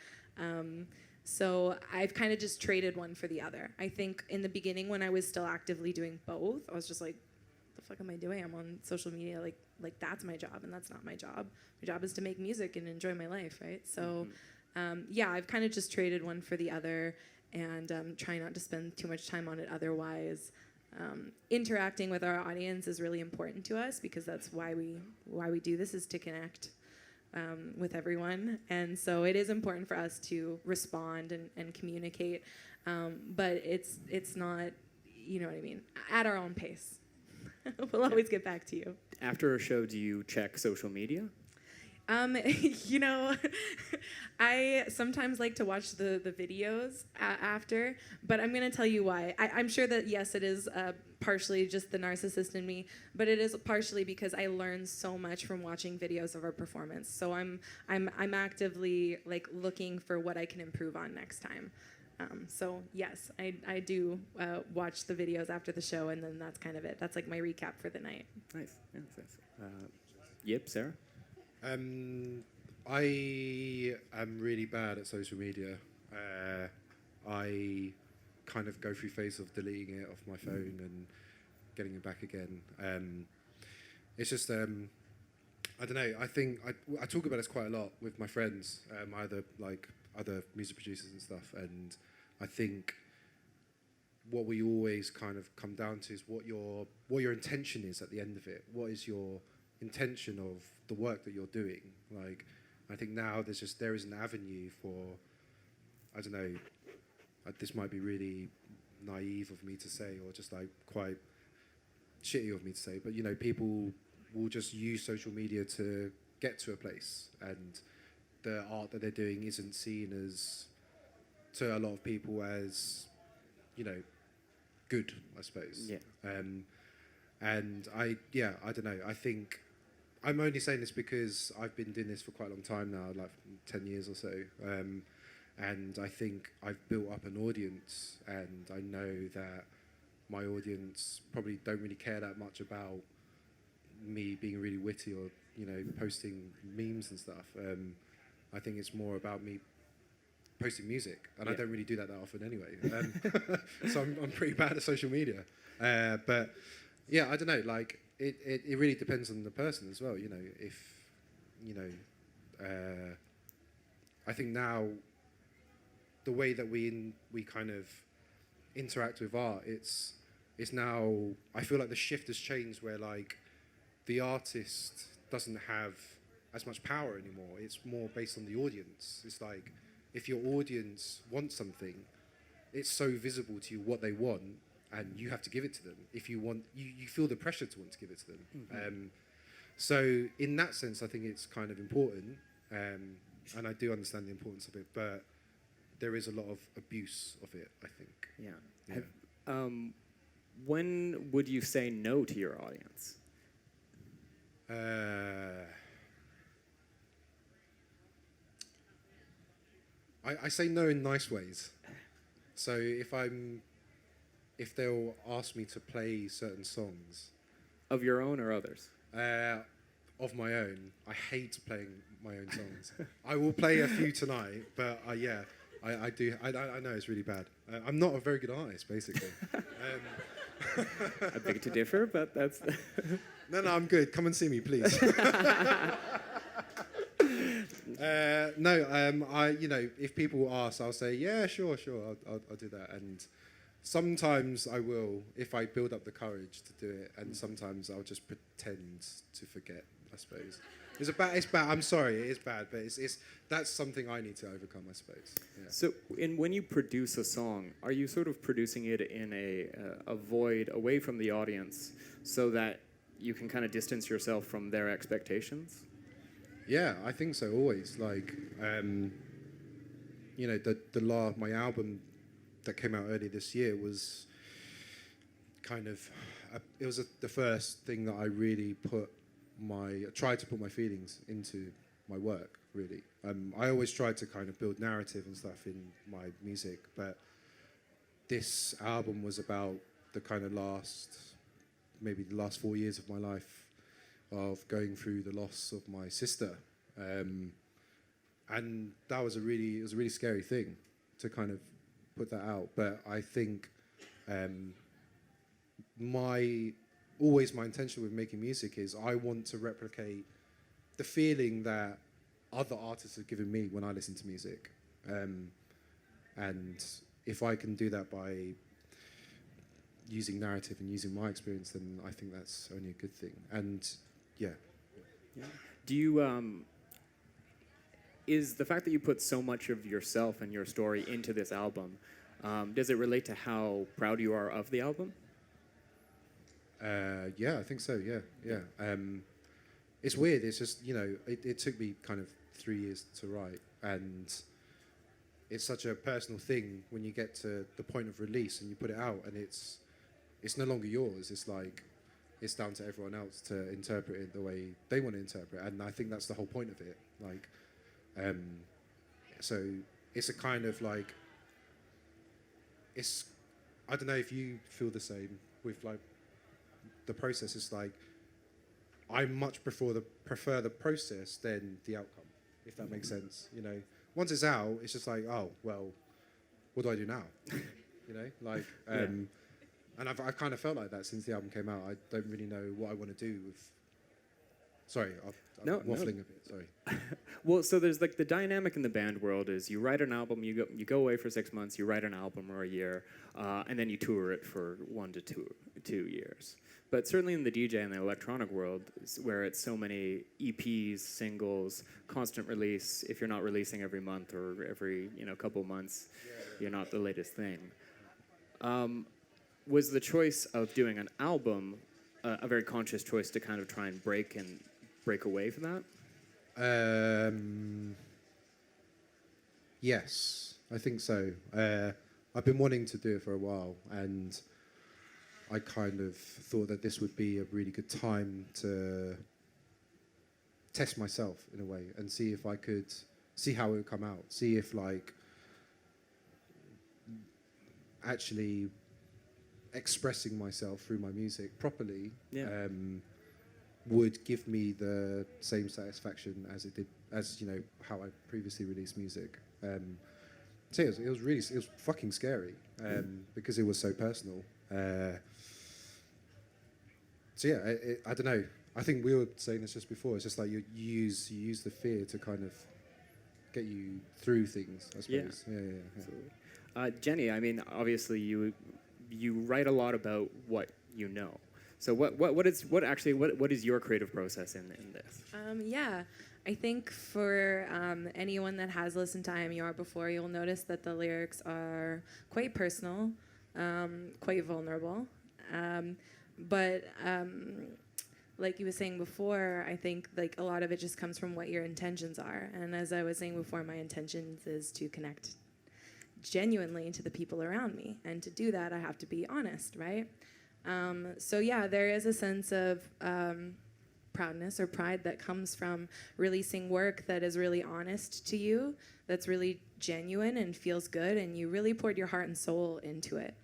So I've kind of just traded one for the other. I think in the beginning when I was still actively doing both, I was just like, the fuck am I doing? I'm on social media, like that's my job, and that's not my job. My job is to make music and enjoy my life, right? So, yeah, I've kind of just traded one for the other, and trying not to spend too much time on it otherwise. Interacting with our audience is really important to us because that's why we do this, is to connect with everyone, and so it is important for us to respond and communicate, but it's not, you know what I mean, at our own pace. We'll always get back to you.
After a show, do you check social media?
You know, I sometimes like to watch the videos after, but I'm going to tell you why. I'm sure that, yes, it is partially just the narcissist in me, but it is partially because I learn so much from watching videos of our performance. So I'm actively like looking for what I can improve on next time. So yes, I do watch the videos after the show, and then that's kind of it. That's like my recap for the night.
Nice. Yeah, nice. Yep, Sarah?
I am really bad at social media. I kind of go through phases of deleting it off my phone and getting it back again. It's just, I don't know, I think I talk about this quite a lot with my friends, either like other music producers and stuff, and I think what we always kind of come down to is what your intention is at the end of it. What is your intention of the work that you're doing? Like, I think now there is an avenue for, I don't know, this might be really naive of me to say, or just like quite shitty of me to say, but you know, people will just use social media to get to a place, and the art that they're doing isn't seen as, to a lot of people, as, you know, good, I suppose.
Yeah.
And I don't know. I think I'm only saying this because I've been doing this for quite a long time now, like 10 years or so. And I think I've built up an audience, and I know that my audience probably don't really care that much about me being really witty or, you know, posting memes and stuff. I think it's more about me posting music, and I don't really do that often anyway. So I'm pretty bad at social media. But yeah, I don't know, like, it really depends on the person as well, you know. If, you know, I think now the way that we kind of interact with art, it's now, I feel like the shift has changed where, like, the artist doesn't have as much power anymore. It's more based on the audience. It's like, if your audience wants something, it's so visible to you what they want, and you have to give it to them. If you want, you feel the pressure to want to give it to them. Mm-hmm. So in that sense, I think it's kind of important, and I do understand the importance of it, but there is a lot of abuse of it, I think.
Yeah. When would you say no to your audience?
I say no in nice ways. So if they'll ask me to play certain songs.
Of your own or others?
Of my own. I hate playing my own songs. I will play a few tonight, but yeah, I do. I know it's really bad. I'm not a very good artist, basically.
I beg to differ, but that's...
No, I'm good. Come and see me, please. You know, if people ask, I'll say, yeah, sure, I'll do that. And sometimes I will, if I build up the courage to do it, and sometimes I'll just pretend to forget, I suppose. It's bad. I'm sorry, it is bad, but that's something I need to overcome, I suppose. Yeah.
So, when you produce a song, are you sort of producing it in a void away from the audience, so that you can kind of distance yourself from their expectations?
Yeah, I think so. Always, like, you know, my album that came out early this year was kind of, it was the first thing that I really tried to put my feelings into my work, really. I always try to kind of build narrative and stuff in my music, but this album was about the kind of maybe the last 4 years of my life, of going through the loss of my sister. And that was it was a really scary thing to kind of put that out. But I think my intention with making music is I want to replicate the feeling that other artists have given me when I listen to music. And if I can do that by using narrative and using my experience, then I think that's only a good thing. And yeah.
Do you, is the fact that you put so much of yourself and your story into this album, does it relate to how proud you are of the album?
Yeah, I think so, yeah. It's weird, it's just, it took me kind of 3 years to write, and it's such a personal thing when you get to the point of release and you put it out, and it's no longer yours. It's like, it's down to everyone else to interpret it the way they want to interpret it, and I think that's the whole point of it. Like, so it's a kind of like, I don't know if you feel the same with like the process. It's like, I much prefer the process than the outcome, if that makes sense. Once it's out, it's just like, oh well, what do I do now? Like, and I've kind of felt like that since the album came out. I don't really know what I want to do with. Sorry, I'm waffling a bit. Sorry.
Well, so there's like the dynamic in the band world is you write an album, you go away for 6 months, you write an album or a year, and then you tour it for 1 to 2 years. But certainly in the DJ and the electronic world, where it's so many EPs, singles, constant release, if you're not releasing every month or every couple months, you're not the latest thing. Was the choice of doing an album a very conscious choice to kind of try and break away from that?
Yes, I think so. I've been wanting to do it for a while, and I kind of thought that this would be a really good time to test myself in a way and see if I could see how it would come out, see if like actually expressing myself through my music properly would give me the same satisfaction as it did, as how I previously released music. So it was fucking scary because it was so personal. So yeah, I don't know. I think we were saying this just before. It's just like you use the fear to kind of get you through things, I suppose. Yeah.
Jenny, I mean, obviously you write a lot about what you know. So what is your creative process in this?
I think for anyone that has listened to IMUR before, you'll notice that the lyrics are quite personal, quite vulnerable. But like you were saying before, I think like a lot of it just comes from what your intentions are. And as I was saying before, my intentions is to connect genuinely to the people around me. And to do that, I have to be honest, right? So yeah, there is a sense of proudness or pride that comes from releasing work that is really honest to you, that's really genuine and feels good, and you really poured your heart and soul into it.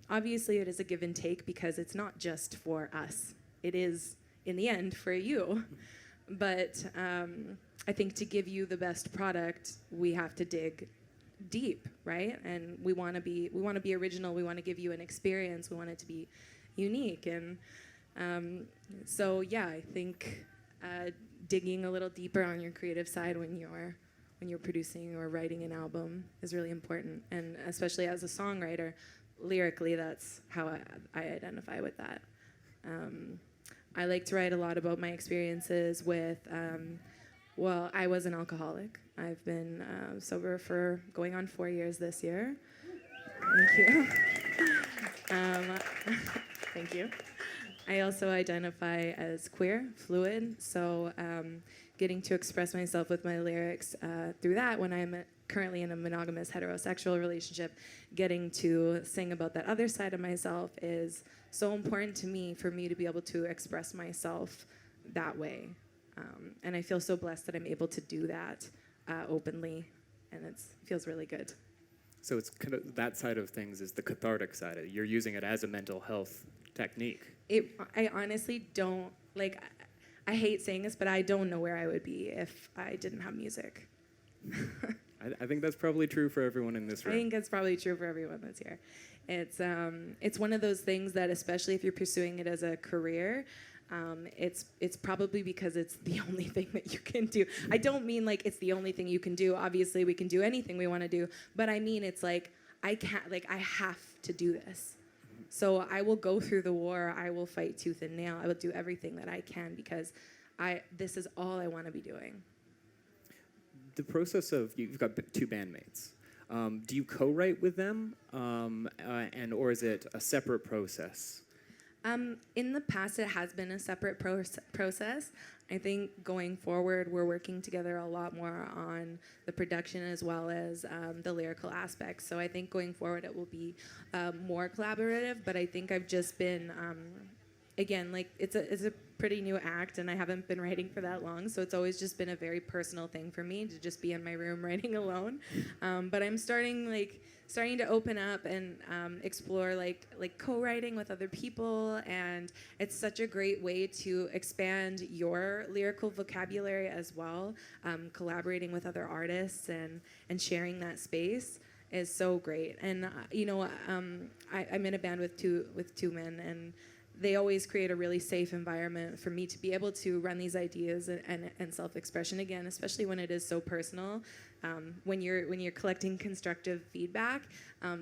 Obviously, it is a give and take because it's not just for us. It is, in the end, for you. But I think to give you the best product, we have to dig deep, right? And we want to be original. We want to give you an experience. We want it to be unique. And so, yeah, I think digging a little deeper on your creative side when you're producing or writing an album is really important. And especially as a songwriter, lyrically, that's how I identify with that. I like to write a lot about my experiences with, I was an alcoholic. I've been sober for going on 4 years this year. Thank you. Thank you. I also identify as queer, fluid, so getting to express myself with my lyrics through that when I'm currently in a monogamous heterosexual relationship, getting to sing about that other side of myself is so important to me, for me to be able to express myself that way. And I feel so blessed that I'm able to do that openly, and it feels really good.
So it's kind of that side of things is the cathartic side. You're using it as a mental health technique.
I honestly don't, like, I hate saying this, but I don't know where I would be if I didn't have music.
I think that's probably true for everyone in this room.
I think that's probably true for everyone that's here. It's one of those things that, especially if you're pursuing it as a career, it's probably because it's the only thing that you can do. I don't mean like it's the only thing you can do. Obviously, we can do anything we want to do, but I mean it's like I have to do this. So I will go through the war. I will fight tooth and nail. I will do everything that I can because this is all I want to be doing.
The process of you've got two bandmates. Do you co-write with them, or is it a separate process?
In the past, it has been a separate process. I think going forward, we're working together a lot more on the production as well as the lyrical aspects. So I think going forward, it will be more collaborative. But I think I've just been, again, like it's a pretty new act, and I haven't been writing for that long. So it's always just been a very personal thing for me to just be in my room writing alone. But I'm starting to open up and explore like co-writing with other people, and it's such a great way to expand your lyrical vocabulary as well. Collaborating with other artists and sharing that space is so great. And I'm in a band with two men, and they always create a really safe environment for me to be able to run these ideas and self-expression again, especially when it is so personal. When you're collecting constructive feedback,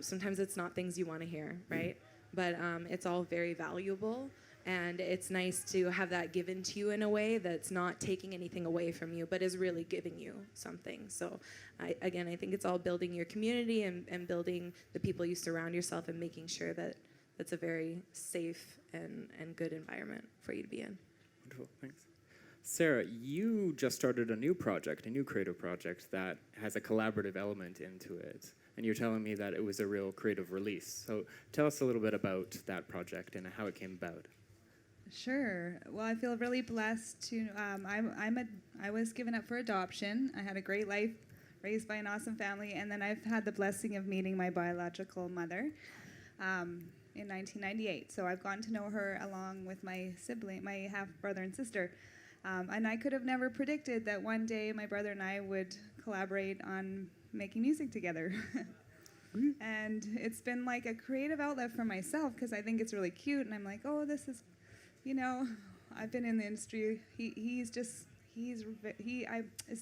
sometimes it's not things you want to hear, right? But it's all very valuable, and it's nice to have that given to you in a way that's not taking anything away from you, but is really giving you something. So I think it's all building your community and building the people you surround yourself and making sure that that's a very safe and good environment for you to be in.
Wonderful, thanks. Sarah, you just started a new creative project that has a collaborative element into it. And you're telling me that it was a real creative release. So tell us a little bit about that project and how it came about.
Sure. Well, I feel really blessed to. I was given up for adoption. I had a great life, raised by an awesome family, and then I've had the blessing of meeting my biological mother in 1998. So I've gotten to know her along with my sibling, my half brother and sister. And I could have never predicted that one day my brother and I would collaborate on making music together. And it's been like a creative outlet for myself because I think it's really cute. And I'm like, oh, this is, I've been in the industry. Is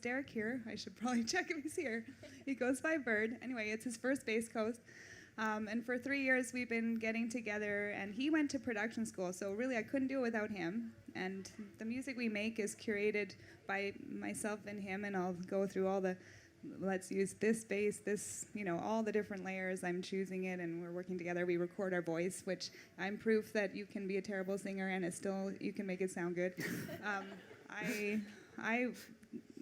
Derek here? I should probably check if he's here. He goes by Bird. Anyway, it's his first bass coast. And for 3 years, we've been getting together, and he went to production school, so really I couldn't do it without him. And the music we make is curated by myself and him, and I'll go through all the, let's use this bass, this, all the different layers. I'm choosing it, and we're working together. We record our voice, which I'm proof that you can be a terrible singer, and you can make it sound good.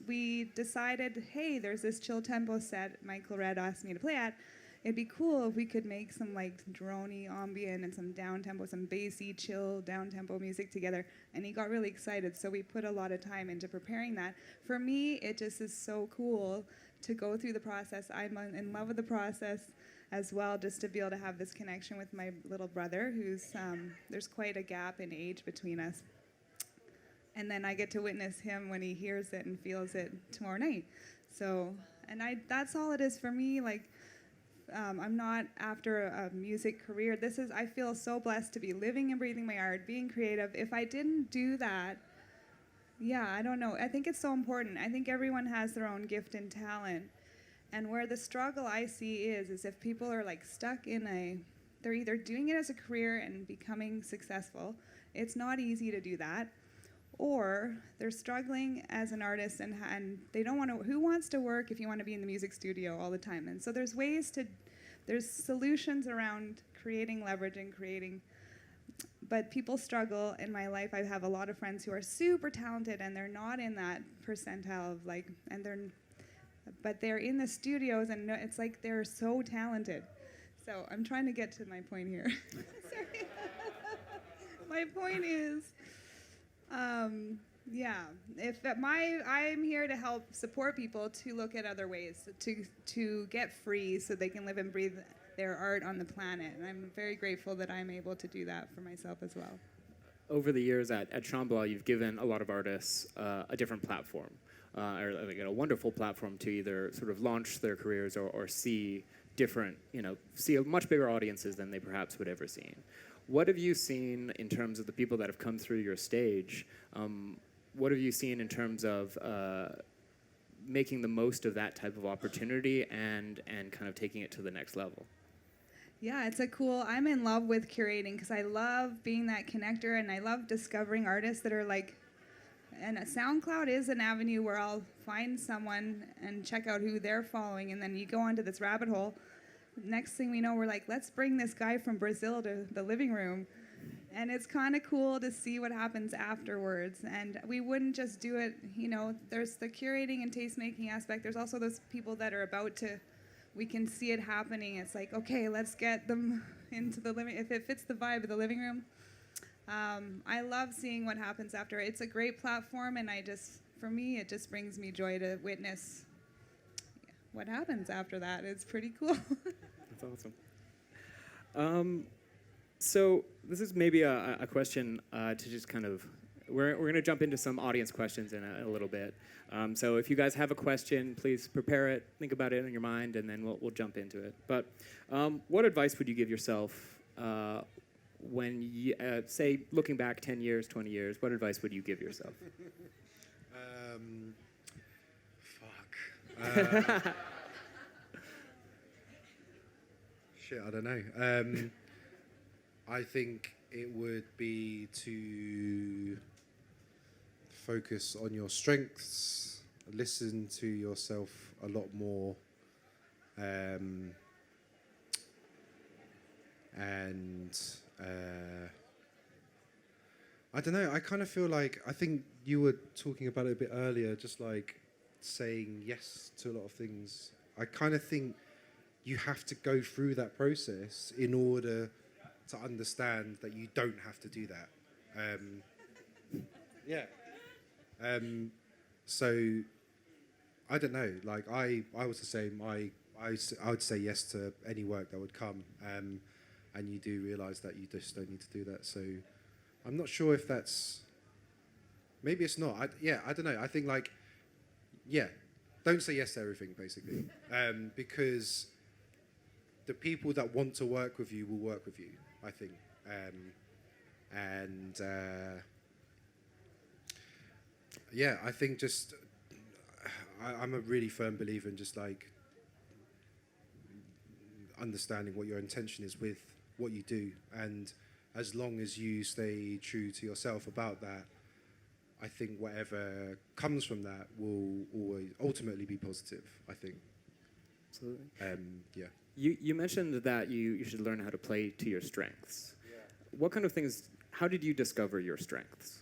We decided, hey, there's this chill tempo set Michael Red asked me to play at. It'd be cool if we could make some like droney ambient and some down-tempo, some bassy, chill, down-tempo music together. And he got really excited, so we put a lot of time into preparing that. For me, it just is so cool to go through the process. I'm in love with the process as well, just to be able to have this connection with my little brother, who's, there's quite a gap in age between us. And then I get to witness him when he hears it and feels it tomorrow night. So, that's all it is for me, like, I'm not after a music career. I feel so blessed to be living and breathing my art, being creative. If I didn't do that, I don't know. I think it's so important. I think everyone has their own gift and talent. And where the struggle I see is if people are like stuck they're either doing it as a career and becoming successful. It's not easy to do that. Or they're struggling as an artist and they don't want to. Who wants to work if you want to be in the music studio all the time? And so there's solutions around creating leverage and creating. But people struggle in my life. I have a lot of friends who are super talented and they're not in that percentile of but they're in the studios and it's like they're so talented. So I'm trying to get to my point here. Sorry. My point is. Yeah, I'm here to help support people to look at other ways to get free so they can live and breathe their art on the planet. And I'm very grateful that I'm able to do that for myself as well.
Over the years at Shambhala, you've given a lot of artists a different platform, or like, a wonderful platform to either sort of launch their careers or see different, see a much bigger audiences than they perhaps would ever seen. What have you seen in terms of the people that have come through your stage? What have you seen in terms of making the most of that type of opportunity and kind of taking it to the next level?
Yeah, I'm in love with curating because I love being that connector and I love discovering artists that are like, and SoundCloud is an avenue where I'll find someone and check out who they're following, and then you go onto this rabbit hole. Next thing we know, we're like, let's bring this guy from Brazil to the living room. And it's kind of cool to see what happens afterwards. And we wouldn't just do it, there's the curating and tastemaking aspect. There's also those people that are we can see it happening. It's like, okay, let's get them into the living, if it fits the vibe of the living room. I love seeing what happens after. It's a great platform, and for me, it just brings me joy to witness what happens after that. It's pretty cool.
That's awesome. So this is maybe a question to just kind of, we're going to jump into some audience questions in a little bit. So if you guys have a question, please prepare it, think about it in your mind, and then we'll jump into it. But what advice would you give yourself when you, say, looking back 10 years, 20 years, what advice would you give yourself?
Shit, I don't know. I think it would be to focus on your strengths, listen to yourself a lot more, and I don't know, I kind of feel like, I think you were talking about it a bit earlier, just like saying yes to a lot of things. I kind of think you have to go through that process in order to understand that you don't have to do that. So I don't know. Like I was the same. I would say yes to any work that would come, and you do realise that you just don't need to do that. So I'm not sure if that's. Maybe it's not. I don't know. I think don't say yes to everything, basically, because the people that want to work with you will work with you, I think. I think just, I'm a really firm believer in just like understanding what your intention is with what you do. And as long as you stay true to yourself about that, I think whatever comes from that will always ultimately be positive, I think.
Absolutely.
Yeah.
You mentioned that you should learn how to play to your strengths. Yeah. What kind of things, how did you discover your strengths?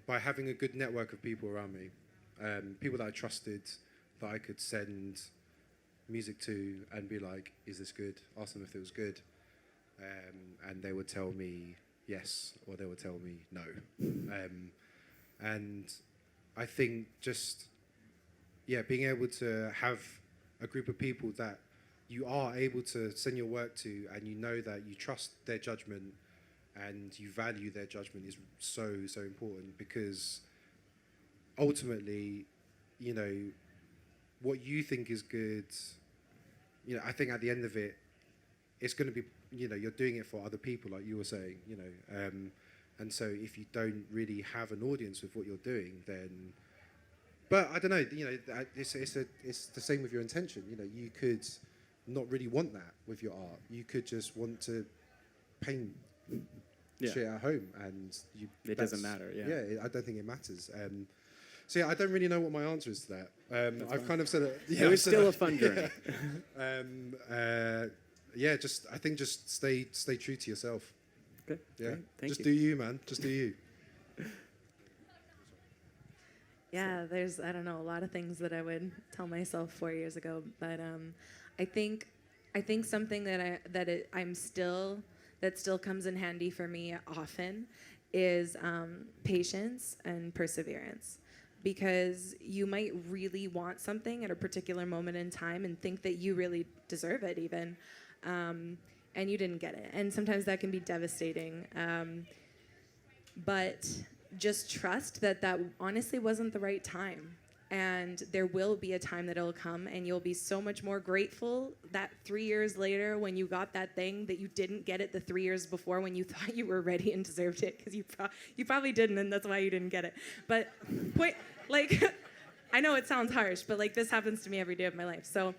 By having a good network of people around me, people that I trusted, that I could send music to and be like, is this good? Ask them if it was good. And they would tell me yes, or they would tell me no. And I think just, being able to have a group of people that you are able to send your work to, and you know that you trust their judgment and you value their judgment, is so, so important, because ultimately, what you think is good, I think at the end of it, it's going to be, you're doing it for other people, like you were saying, and so if you don't really have an audience with what you're doing, then, but I don't know, it's the same with your intention. You could not really want that with your art. You could just want to paint shit at home, and
it doesn't matter.
Yeah, I don't think it matters. So I don't really know what my answer is to that. I've kind of said it.
Yeah, it was still a fun journey.
I think just stay true to yourself.
Okay.
Yeah.
Thank
you.
You.
Do you, man. Just do you.
Yeah, there's, I don't know, a lot of things that I would tell myself 4 years ago, but I think something that still comes in handy for me often is patience and perseverance. Because you might really want something at a particular moment in time and think that you really deserve it even, and you didn't get it. And sometimes that can be devastating. But just trust that that honestly wasn't the right time. And there will be a time that it'll come, and you'll be so much more grateful that 3 years later when you got that thing that you didn't get it the 3 years before when you thought you were ready and deserved it, because you probably didn't, and that's why you didn't get it. But I know it sounds harsh, but like this happens to me every day of my life. So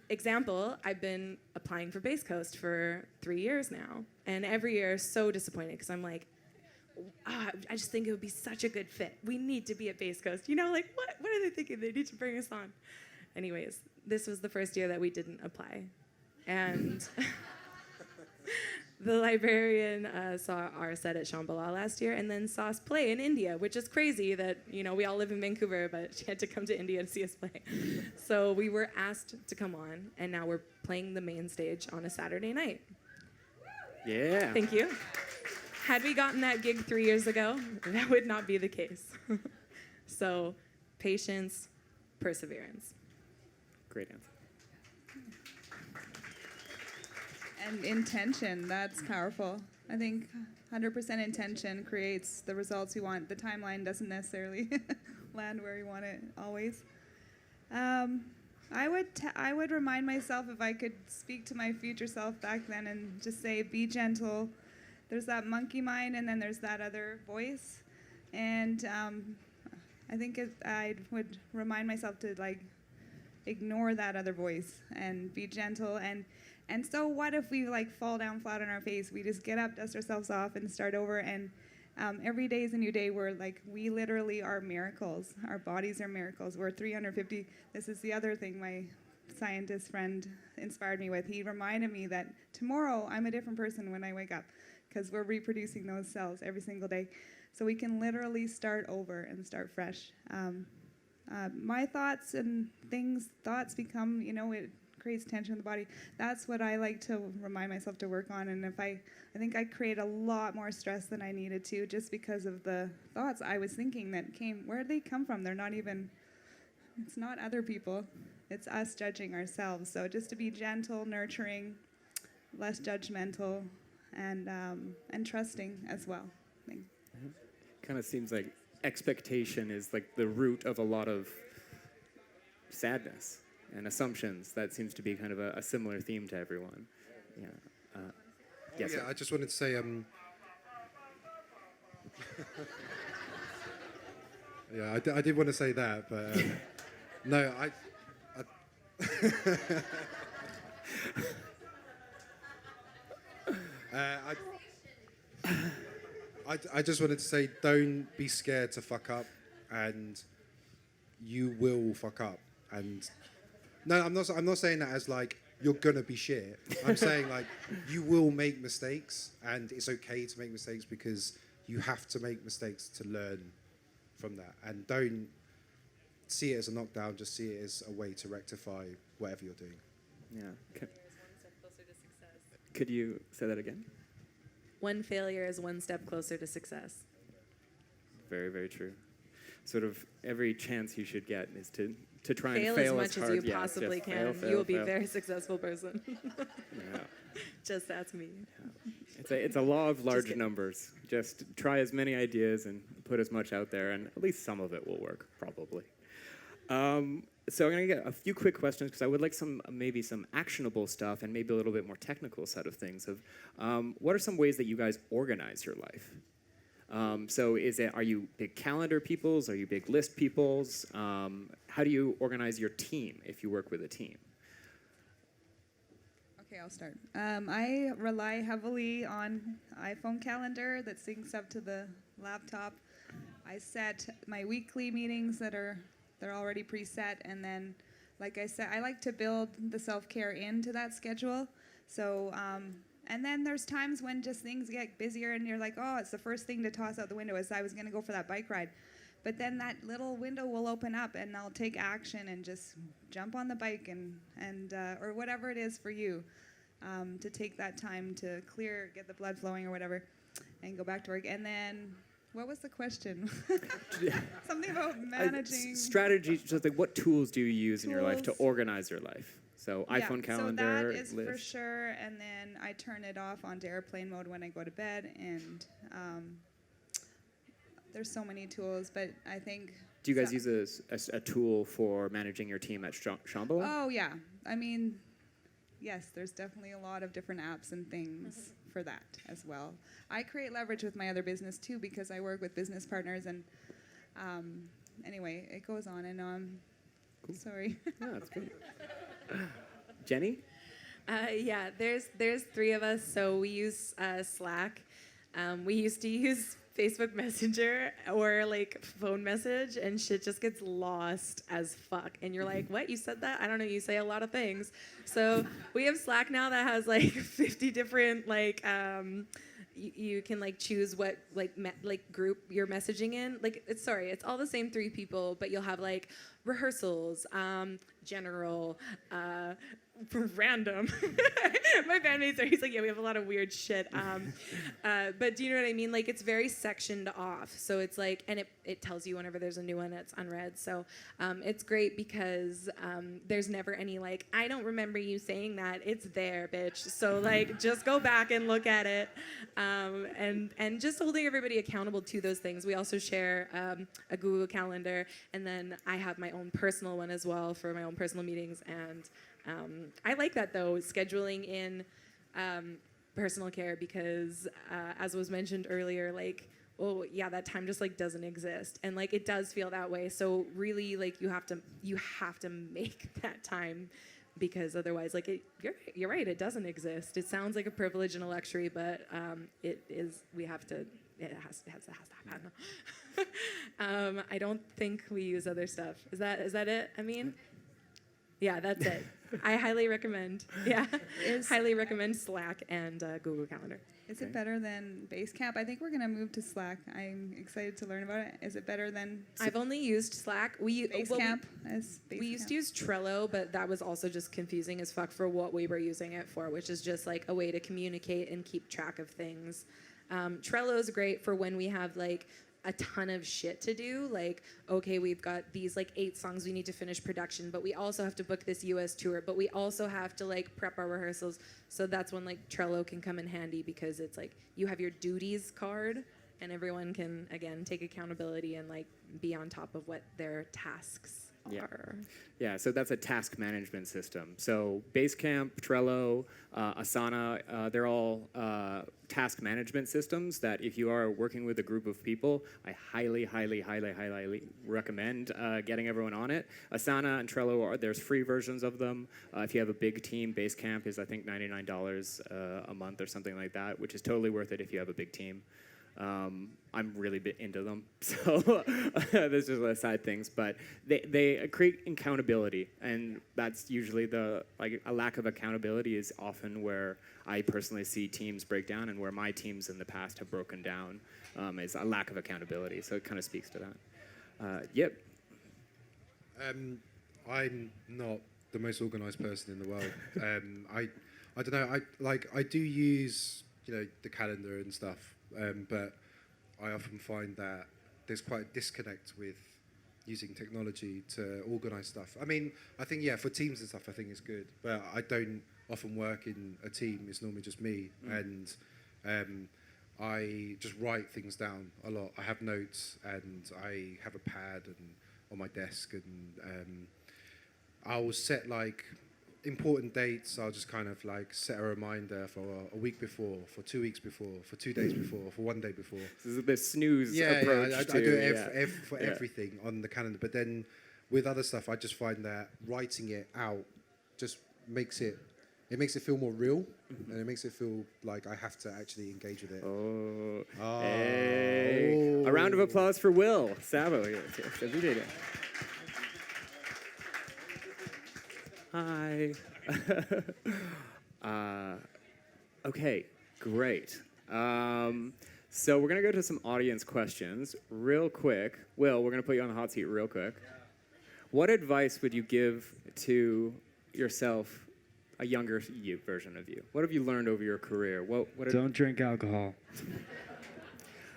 example, I've been applying for Base Coast for 3 years now, and every year so disappointed because I'm like, I just think it would be such a good fit. We need to be at Base Coast. You know, like, what are they thinking? They need to bring us on. Anyways, this was the first year that we didn't apply. And the librarian saw our set at Shambhala last year and then saw us play in India, which is crazy that, you know, we all live in Vancouver, but she had to come to India to see us play. So we were asked to come on, and now we're playing the main stage on a Saturday night.
Yeah.
Thank you. Had we gotten that gig 3 years ago, that would not be the case. So, patience, perseverance.
Great answer.
And intention, that's powerful. I think 100% intention creates the results you want. The timeline doesn't necessarily land where you want it always. I would remind myself, if I could speak to my future self back then, and just say, be gentle. There's that monkey mind, and then there's that other voice. And I think I would remind myself to like ignore that other voice and be gentle. And so what if we like fall down flat on our face? We just get up, dust ourselves off, and start over. And every day is a new day. We literally are miracles. Our bodies are miracles. We're 350. This is the other thing my scientist friend inspired me with. He reminded me that tomorrow I'm a different person when I wake up, because we're reproducing those cells every single day. So we can literally start over and start fresh. My thoughts become, it creates tension in the body. That's what I like to remind myself to work on. And I think I create a lot more stress than I needed to, just because of the thoughts I was thinking that came. Where did they come from? It's not other people. It's us judging ourselves. So just to be gentle, nurturing, less judgmental, and trusting as well.
Kind of seems like expectation is like the root of a lot of sadness and assumptions. That seems to be kind of a similar theme to everyone. Yeah. Yes.
Yeah, I just wanted to say, yeah, I did want to say that, but no, I just wanted to say, don't be scared to fuck up, and you will fuck up. And no, I'm not saying that as like you're gonna be shit. I'm saying like you will make mistakes, and it's okay to make mistakes, because you have to make mistakes to learn from that. And don't see it as a knockdown, just see it as a way to rectify whatever you're doing.
Yeah. Could you say that again?
One failure is one step closer to success.
Very, very true. Sort of every chance you should get is to try and
fail
fail
as much
hard.
as you possibly can.
Fail,
you will be
fail.
a very successful person.
Yeah.
Just ask me.
Yeah. It's a law of large numbers. Just try as many ideas and put as much out there, and at least some of it will work, probably. So I'm going to get a few quick questions, because I would like maybe some actionable stuff and maybe a little bit more technical side of things. What are some ways that you guys organize your life? So are you big calendar peoples? Are you big list peoples? How do you organize your team if you work with a team?
Okay, I'll start. I rely heavily on iPhone calendar that syncs up to the laptop. I set my weekly meetings they're already preset, and then, like I said, I like to build the self-care into that schedule. So, and then there's times when just things get busier, and you're like, oh, it's the first thing to toss out the window is I was going to go for that bike ride. But then that little window will open up, and I'll take action and just jump on the bike and or whatever it is for you, to take that time to get the blood flowing or whatever. and go back to work. And then, what was the question? Something about managing.
Strategy, just like what tools do you use in your life to
Tools.
organize your life? So iPhone calendar,
So that is for
list.
sure. And then I turn it off onto airplane mode when I go to bed. And there's so many tools, but I think.
Do you guys use a tool for managing your team at Shambhala?
Oh, yeah. I mean, yes, there's definitely a lot of different apps and things for that as well. I create leverage with my other business, too, because I work with business partners. And anyway, it goes on and on. Cool. Sorry.
Yeah, that's good. Jenny?
Yeah, there's 3 of us, so we use Slack. We used to use Facebook Messenger or like phone message, and shit just gets lost as fuck. And you're like, what? You said that? I don't know. You say a lot of things. So we have Slack now that has like 50 different like. You can like choose what like group you're messaging in. Like it's all the same 3 people, but you'll have like rehearsals, general, random. My bandmates he's like, yeah, we have a lot of weird shit. But do you know what I mean? Like it's very sectioned off. So it's like, and it tells you whenever there's a new one that's unread. So it's great because there's never any like, I don't remember you saying that. It's there, bitch. So like, just go back and look at it. And just holding everybody accountable to those things. We also share a Google Calendar, and then I have my own personal one as well for my own personal meetings. And I like that though, scheduling in personal care, because as was mentioned earlier, like, oh yeah, that time just like doesn't exist, and like it does feel that way. So really, like you have to make that time, because otherwise, like you're right, it doesn't exist. It sounds like a privilege and a luxury, but it is. We have to. It has to happen. I don't think we use other stuff. Is that it? I mean, yeah, that's it. I highly recommend. Yeah, highly recommend Slack and Google Calendar.
Is it better than Basecamp? I think we're going to move to Slack. I'm excited to learn about it. Is it better than
I've only used Slack.
Basecamp?
We used to use Trello, but that was also just confusing as fuck for what we were using it for, which is just like a way to communicate and keep track of things. Trello is great for when we have like a ton of shit to do, like, okay, we've got these like 8 songs we need to finish production, but we also have to book this US tour, but we also have to like prep our rehearsals. So that's when like Trello can come in handy, because it's like you have your duties card and everyone can again take accountability and like be on top of what their tasks are.
Yeah, so that's a task management system. So Basecamp, Trello, Asana, they're all task management systems that if you are working with a group of people, I highly, highly, highly, highly recommend getting everyone on it. Asana and Trello, there's free versions of them. If you have a big team, Basecamp is I think $99 a month or something like that, which is totally worth it if you have a big team. I'm really into them, so this is a side things, but they create accountability, and that's usually a lack of accountability is often where I personally see teams break down, and where my teams in the past have broken down is a lack of accountability. So it kind of speaks to that. Yep.
I'm not the most organized person in the world. I don't know. I do use the calendar and stuff. But I often find that there's quite a disconnect with using technology to organise stuff. I mean, I think, for teams and stuff, I think it's good. But I don't often work in a team. It's normally just me. And I just write things down a lot. I have notes, and I have a pad on my desk. And I'll set, important dates. I'll just kind of set a reminder for a week before, for 2 weeks before, for 2 days before, for 1 day before.
This is the snooze approach.
I do it for everything on the calendar. But then with other stuff, I just find that writing it out just makes it feel more real, and it makes it feel like I have to actually engage with it.
Oh. Hey. A round of applause for Will Sabo. Yes. Hi. Okay, great. So we're going to go to some audience questions real quick. Will, we're going to put you on the hot seat real quick. What advice would you give to yourself a younger you version of you? What have you learned over your career?
Don't drink alcohol.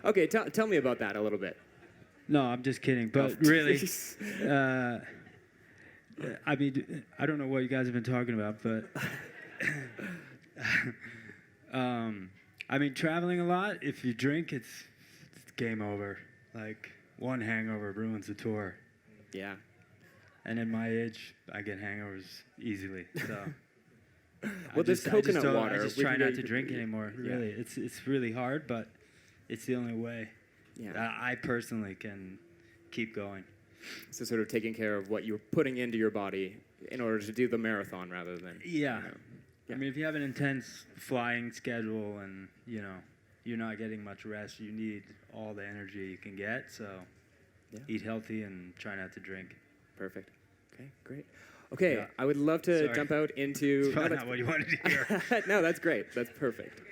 Okay, tell me about that a little bit.
No, I'm just kidding. But really, I mean, I don't know what you guys have been talking about, but I mean, traveling a lot, if you drink, it's game over. Like, one hangover ruins the tour.
Yeah.
And at my age, I get hangovers easily. So,
Well, this coconut
I
water.
just try not to drink anymore. Really, it's really hard, but it's the only way.
Yeah.
I personally can keep going.
So sort of taking care of what you're putting into your body in order to do the marathon rather than.
Yeah.
You know,
I mean, if you have an intense flying schedule and, you know, you're not getting much rest, you need all the energy you can get. So eat healthy and try not to drink.
Perfect. Okay, great. Okay,
Yeah.
I would love to
Sorry.
jump out into.
It's probably not what you wanted to hear.
No, that's great. That's perfect.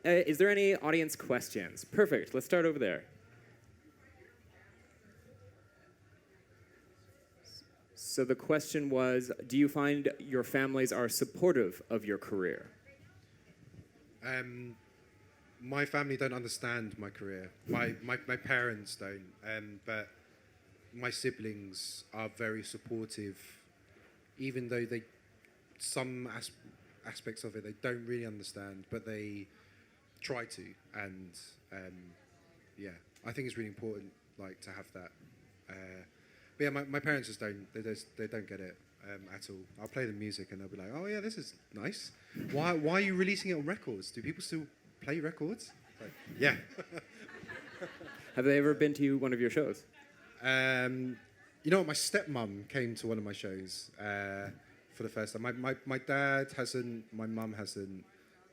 Is there any audience questions? Perfect. Let's start over there. So the question was, do you find your families are supportive of your career?
My family don't understand my career. My parents don't, but my siblings are very supportive, even though some aspects of it they don't really understand, but they try to. And I think it's really important, like, to have that. But yeah, my parents just don't. They don't get it at all. I'll play the music and they'll be like, "Oh yeah, this is nice. Why are you releasing it on records? Do people still play records?" Like, yeah.
Have they ever been to one of your shows?
You know what? My stepmom came to one of my shows for the first time. My dad hasn't. My mum hasn't.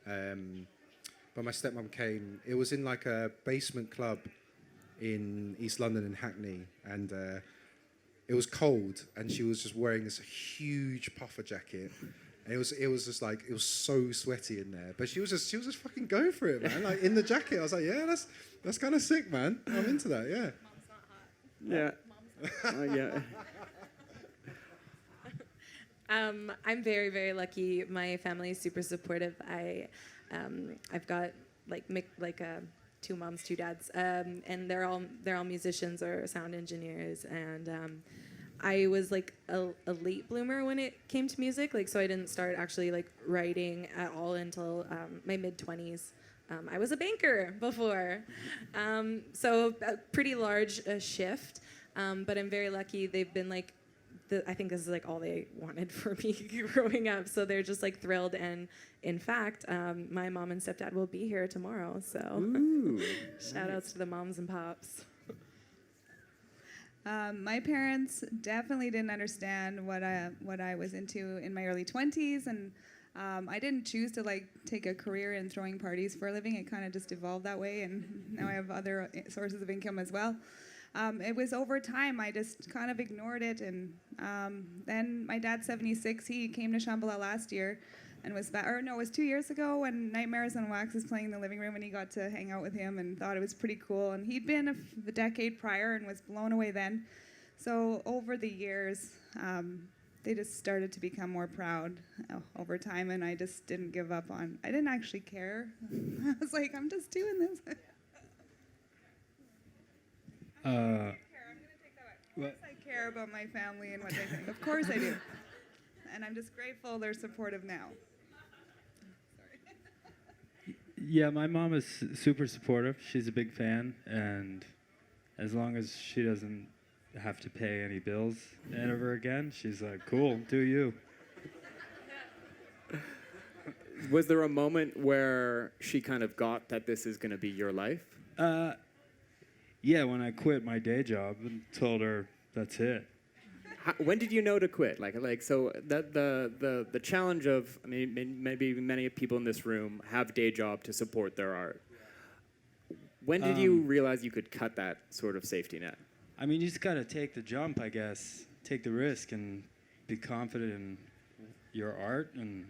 But my stepmom came. It was in like a basement club in East London in Hackney, and it was cold, and she was just wearing this huge puffer jacket. And it was just like, it was so sweaty in there, but she was just fucking going for it, man. Like, in the jacket, I was like, yeah, that's kind of sick, man. I'm into that, yeah.
Yeah. Yeah.
I'm very, very lucky. My family is super supportive. I've got two moms, two dads, and they're all musicians or sound engineers. And I was like a late bloomer when it came to music. Like, so I didn't start actually like writing at all until my mid-20s. I was a banker before, so a pretty large shift. But I'm very lucky. They've been like, I think this is like all they wanted for me growing up. So they're just like thrilled. And in fact, my mom and stepdad will be here tomorrow. So shout outs to the moms and pops.
My parents definitely didn't understand what I was into in my early 20s, and I didn't choose to like take a career in throwing parties for a living. It kind of just evolved that way, and now I have other sources of income as well. It was over time, I just kind of ignored it, and then my dad's 76, he came to Shambhala last year, and it was 2 years ago when Nightmares on Wax was playing in the living room, and he got to hang out with him and thought it was pretty cool, and he'd been a decade prior and was blown away then. So over the years, they just started to become more proud over time, and I just didn't give up on, I didn't actually care. I was like, I'm just doing this. I'm going to take that back. Of course I care about my family and what they think. Of course I do. And I'm just grateful they're supportive now. Sorry.
Yeah, my mom is super supportive. She's a big fan, and as long as she doesn't have to pay any bills ever again, she's like, cool, do you.
Was there a moment where she kind of got that this is going to be your life?
Yeah, when I quit my day job and told her that's it.
When did you know to quit? So that the challenge of, I mean, maybe many people in this room have day job to support their art. When did you realize you could cut that sort of safety net?
I mean, you just got to take the jump, I guess. Take the risk and be confident in your art and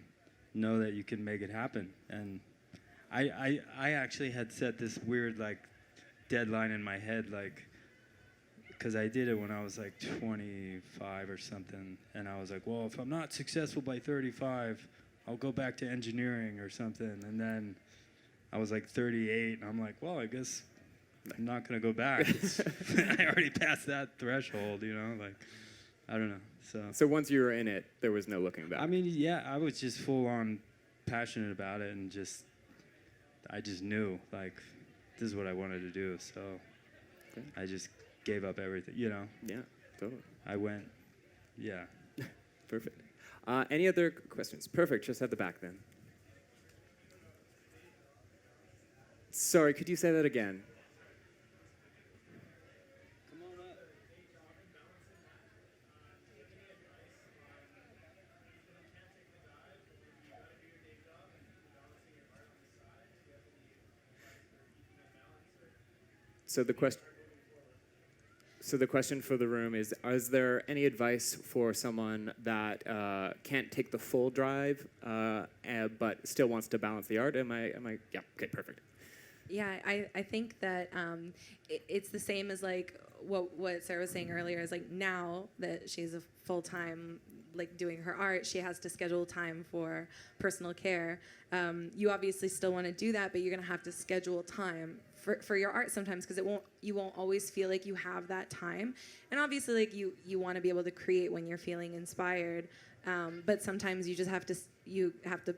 know that you can make it happen. And I actually had set this weird, like, deadline in my head, like, because I did it when I was like 25 or something, and I was like, well, if I'm not successful by 35, I'll go back to engineering or something. And then I was like 38, and I'm like, well, I guess I'm not gonna go back. I already passed that threshold, you know, like, I don't know.
So once you were in it, there was no looking back.
I mean, yeah, I was just full on passionate about it, and I just knew, like, this is what I wanted to do. So
Okay.
I just gave up everything, you know.
Yeah, totally.
I went, yeah.
Perfect. Any other questions? Perfect. Just at the back then. Sorry, could you say that again? So the question for the room is there any advice for someone that can't take the full drive but still wants to balance the art? Am I? Yeah. Okay. Perfect.
Yeah, I think that it's the same as like what Sarah was saying earlier. Is like now that she's a full-time like doing her art, she has to schedule time for personal care. You obviously still want to do that, but you're gonna have to schedule time for your art sometimes, because you won't always feel like you have that time. And obviously, like you want to be able to create when you're feeling inspired, but sometimes you just have to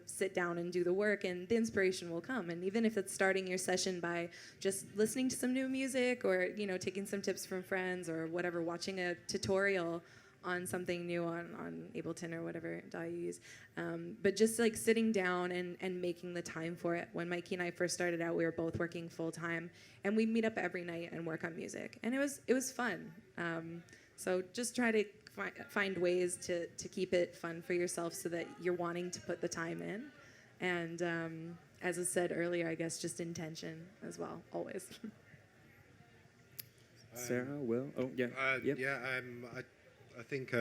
sit down and do the work, and the inspiration will come. And even if it's starting your session by just listening to some new music, or taking some tips from friends, or whatever, watching a tutorial on something new on Ableton or whatever DAW you use. But just like sitting down and making the time for it. When Mikey and I first started out, we were both working full time, and we'd meet up every night and work on music, and it was fun. So just try to find ways to keep it fun for yourself, so that you're wanting to put the time in. And as I said earlier, I guess just intention as well, always.
Sarah, Will? Oh, yeah. Yep.
Yeah, I think,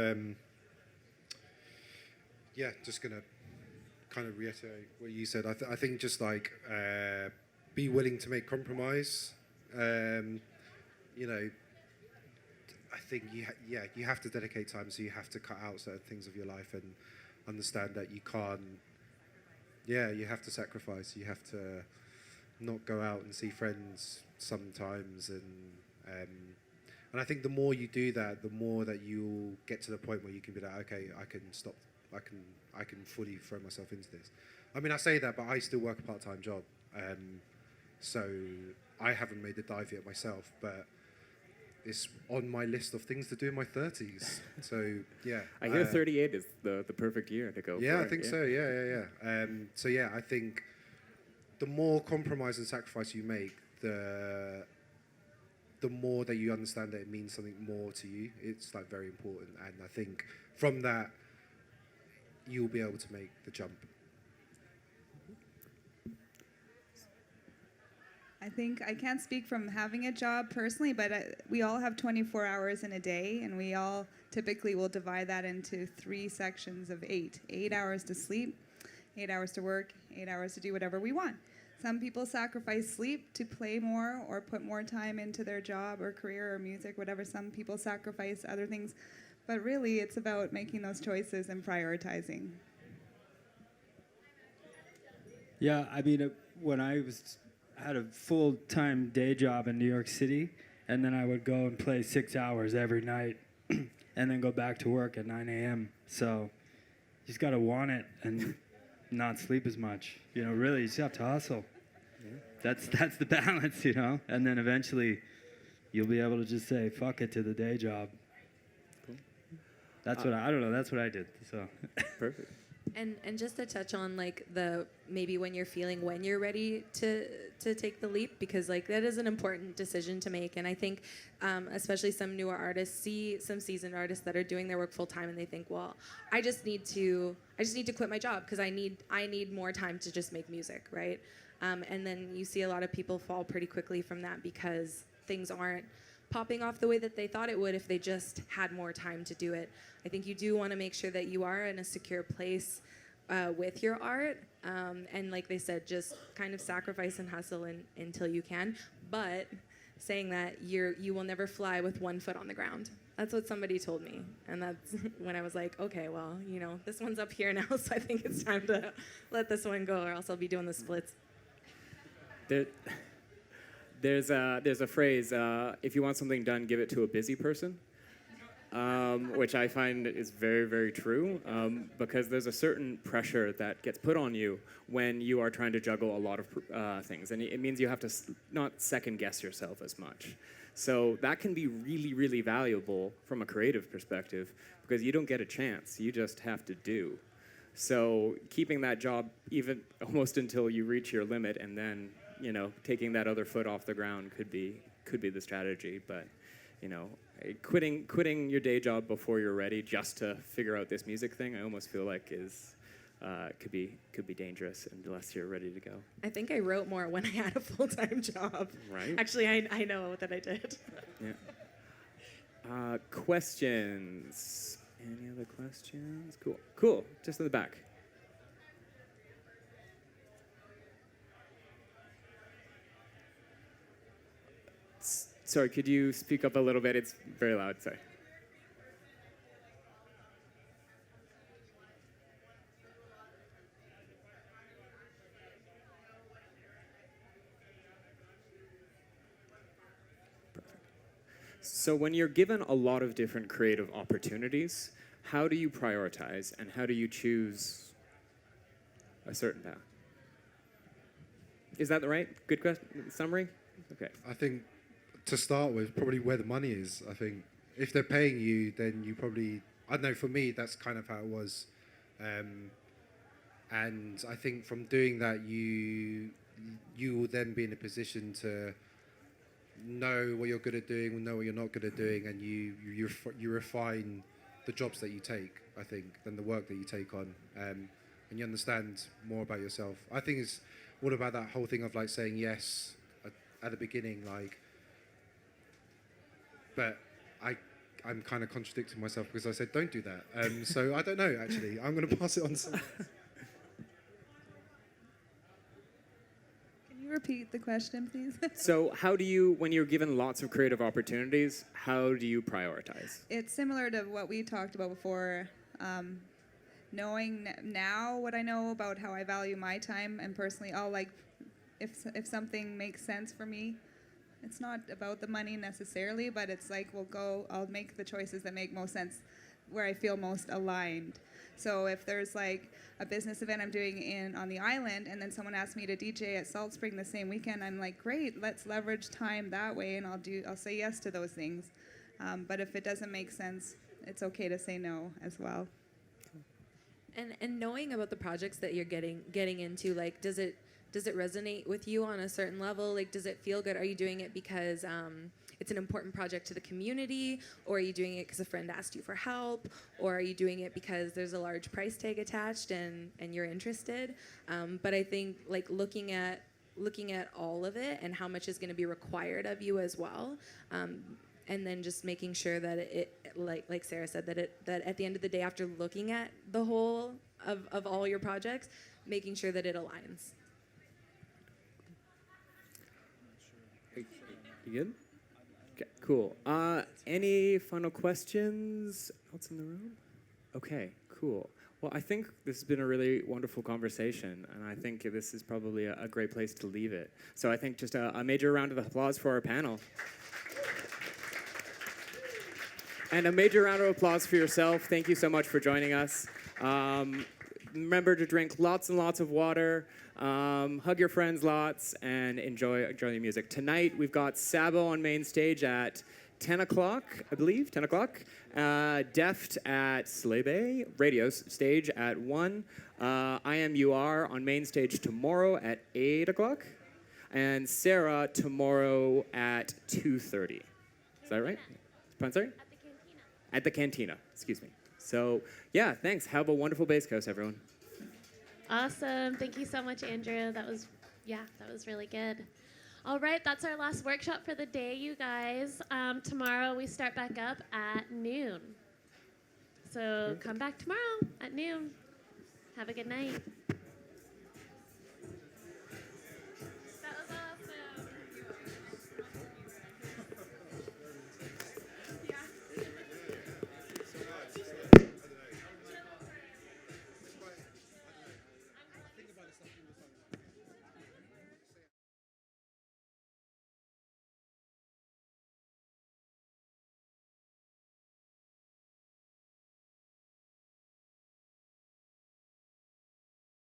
just going to kind of reiterate what you said. I think just like be willing to make compromise. I think you have to dedicate time, so you have to cut out certain things of your life and understand that you can't. Yeah, you have to sacrifice. You have to not go out and see friends sometimes, and I think the more you do that, the more that you'll get to the point where you can be like, okay, I can stop. I can fully throw myself into this. I mean, I say that, but I still work a part-time job, so I haven't made the dive yet myself, but it's on my list of things to do in my 30s. So yeah,
I hear 38 is the perfect year to go.
Yeah,
for
I think
it.
so. Yeah. So yeah, I think the more compromise and sacrifice you make, the more that you understand that it means something more to you. It's like very important, and I think from that you'll be able to make the jump.
I think I can't speak from having a job personally, but we all have 24 hours in a day, and we all typically will divide that into 3 sections of 8. 8 hours to sleep, 8 hours to work, 8 hours to do whatever we want. Some people sacrifice sleep to play more or put more time into their job or career or music, whatever. Some people sacrifice other things. But really, it's about making those choices and prioritizing.
Yeah, I mean, when I had a full-time day job in New York City, and then I would go and play 6 hours every night, and then go back to work at 9 a.m. So you just got to want it and not sleep as much. Really, you just have to hustle. Yeah. That's the balance, And then eventually, you'll be able to just say, fuck it to the day job.
Cool.
That's what I don't know. That's what I did. So
Perfect.
And just to touch on like maybe when you're ready to take the leap, because like that is an important decision to make. And I think especially some newer artists see some seasoned artists that are doing their work full time, and they think, well, I just need to quit my job because I need more time to just make music, right? And then you see a lot of people fall pretty quickly from that because things aren't popping off the way that they thought it would if they just had more time to do it. I think you do want to make sure that you are in a secure place with your art, and like they said, just kind of sacrifice and hustle until you can. But saying that you will never fly with one foot on the ground. That's what somebody told me. And that's when I was like, okay, well, this one's up here now, so I think it's time to let this one go, or else I'll be doing the splits.
There's a phrase, if you want something done, give it to a busy person, which I find is very, very true, because there's a certain pressure that gets put on you when you are trying to juggle a lot of things. And it means you have to not second guess yourself as much. So that can be really, really valuable from a creative perspective, because you don't get a chance. You just have to do. So keeping that job even almost until you reach your limit, and then taking that other foot off the ground could be the strategy. But quitting your day job before you're ready just to figure out this music thing, I almost feel like is could be dangerous unless you're ready to go.
I think I wrote more when I had a full-time job.
Right.
Actually, I know that I did.
Yeah. Questions? Any other questions? Cool. Just in the back. Sorry, could you speak up a little bit? It's very loud, sorry. Perfect. So when you're given a lot of different creative opportunities, how do you prioritize and how do you choose a certain path? Is that the right? Good question? Summary? Okay.
I think to start with, probably where the money is. I think if they're paying you, then you probably, I don't know, for me, that's kind of how it was. And I think from doing that, you will then be in a position to know what you're good at doing, know what you're not good at doing, and you refine the jobs that you take, I think, than the work that you take on. And you understand more about yourself. I think it's all about that whole thing of like saying yes at the beginning, like, but I'm kind of contradicting myself because I said don't do that. So I don't know, actually. I'm going to pass it on to someone else.
Can you repeat the question, please?
So how do you, when you're given lots of creative opportunities, how do you prioritize?
It's similar to what we talked about before. Knowing now what I know about how I value my time, and personally, I'll like, if something makes sense for me, it's not about the money necessarily, but it's like I'll make the choices that make most sense, where I feel most aligned. So if there's like a business event I'm doing on the island, and then someone asks me to DJ at Salt Spring the same weekend, I'm like, great, let's leverage time that way, and I'll say yes to those things. But if it doesn't make sense, it's okay to say no as well.
And knowing about the projects that you're getting into, like, does it resonate with you on a certain level? Like, does it feel good? Are you doing it because it's an important project to the community, or are you doing it because a friend asked you for help, or are you doing it because there's a large price tag attached and you're interested? But I think like looking at all of it and how much is going to be required of you as well, and then just making sure that it like Sarah said, that at the end of the day, after looking at the whole of all your projects, making sure that it aligns.
You good? Okay, cool. Any final questions else in the room? Okay, cool. Well, I think this has been a really wonderful conversation, and I think this is probably a great place to leave it. So I think just a major round of applause for our panel. And a major round of applause for yourself. Thank you so much for joining us. Remember to drink lots and lots of water, hug your friends lots, and enjoy the music. Tonight, we've got Sabo on main stage at 10 o'clock, I believe, 10 o'clock. Deft at Sabo radio stage at 1. IMUR on main stage tomorrow at 8 o'clock. And Sarah tomorrow at 2:30. Is that right? Sorry? At the Cantina, excuse me. So, yeah, thanks. Have a wonderful Bass Coast, everyone.
Awesome. Thank you so much, Andrew. That was really good. All right, that's our last workshop for the day, you guys. Tomorrow we start back up at noon. So come back tomorrow at noon. Have a good night.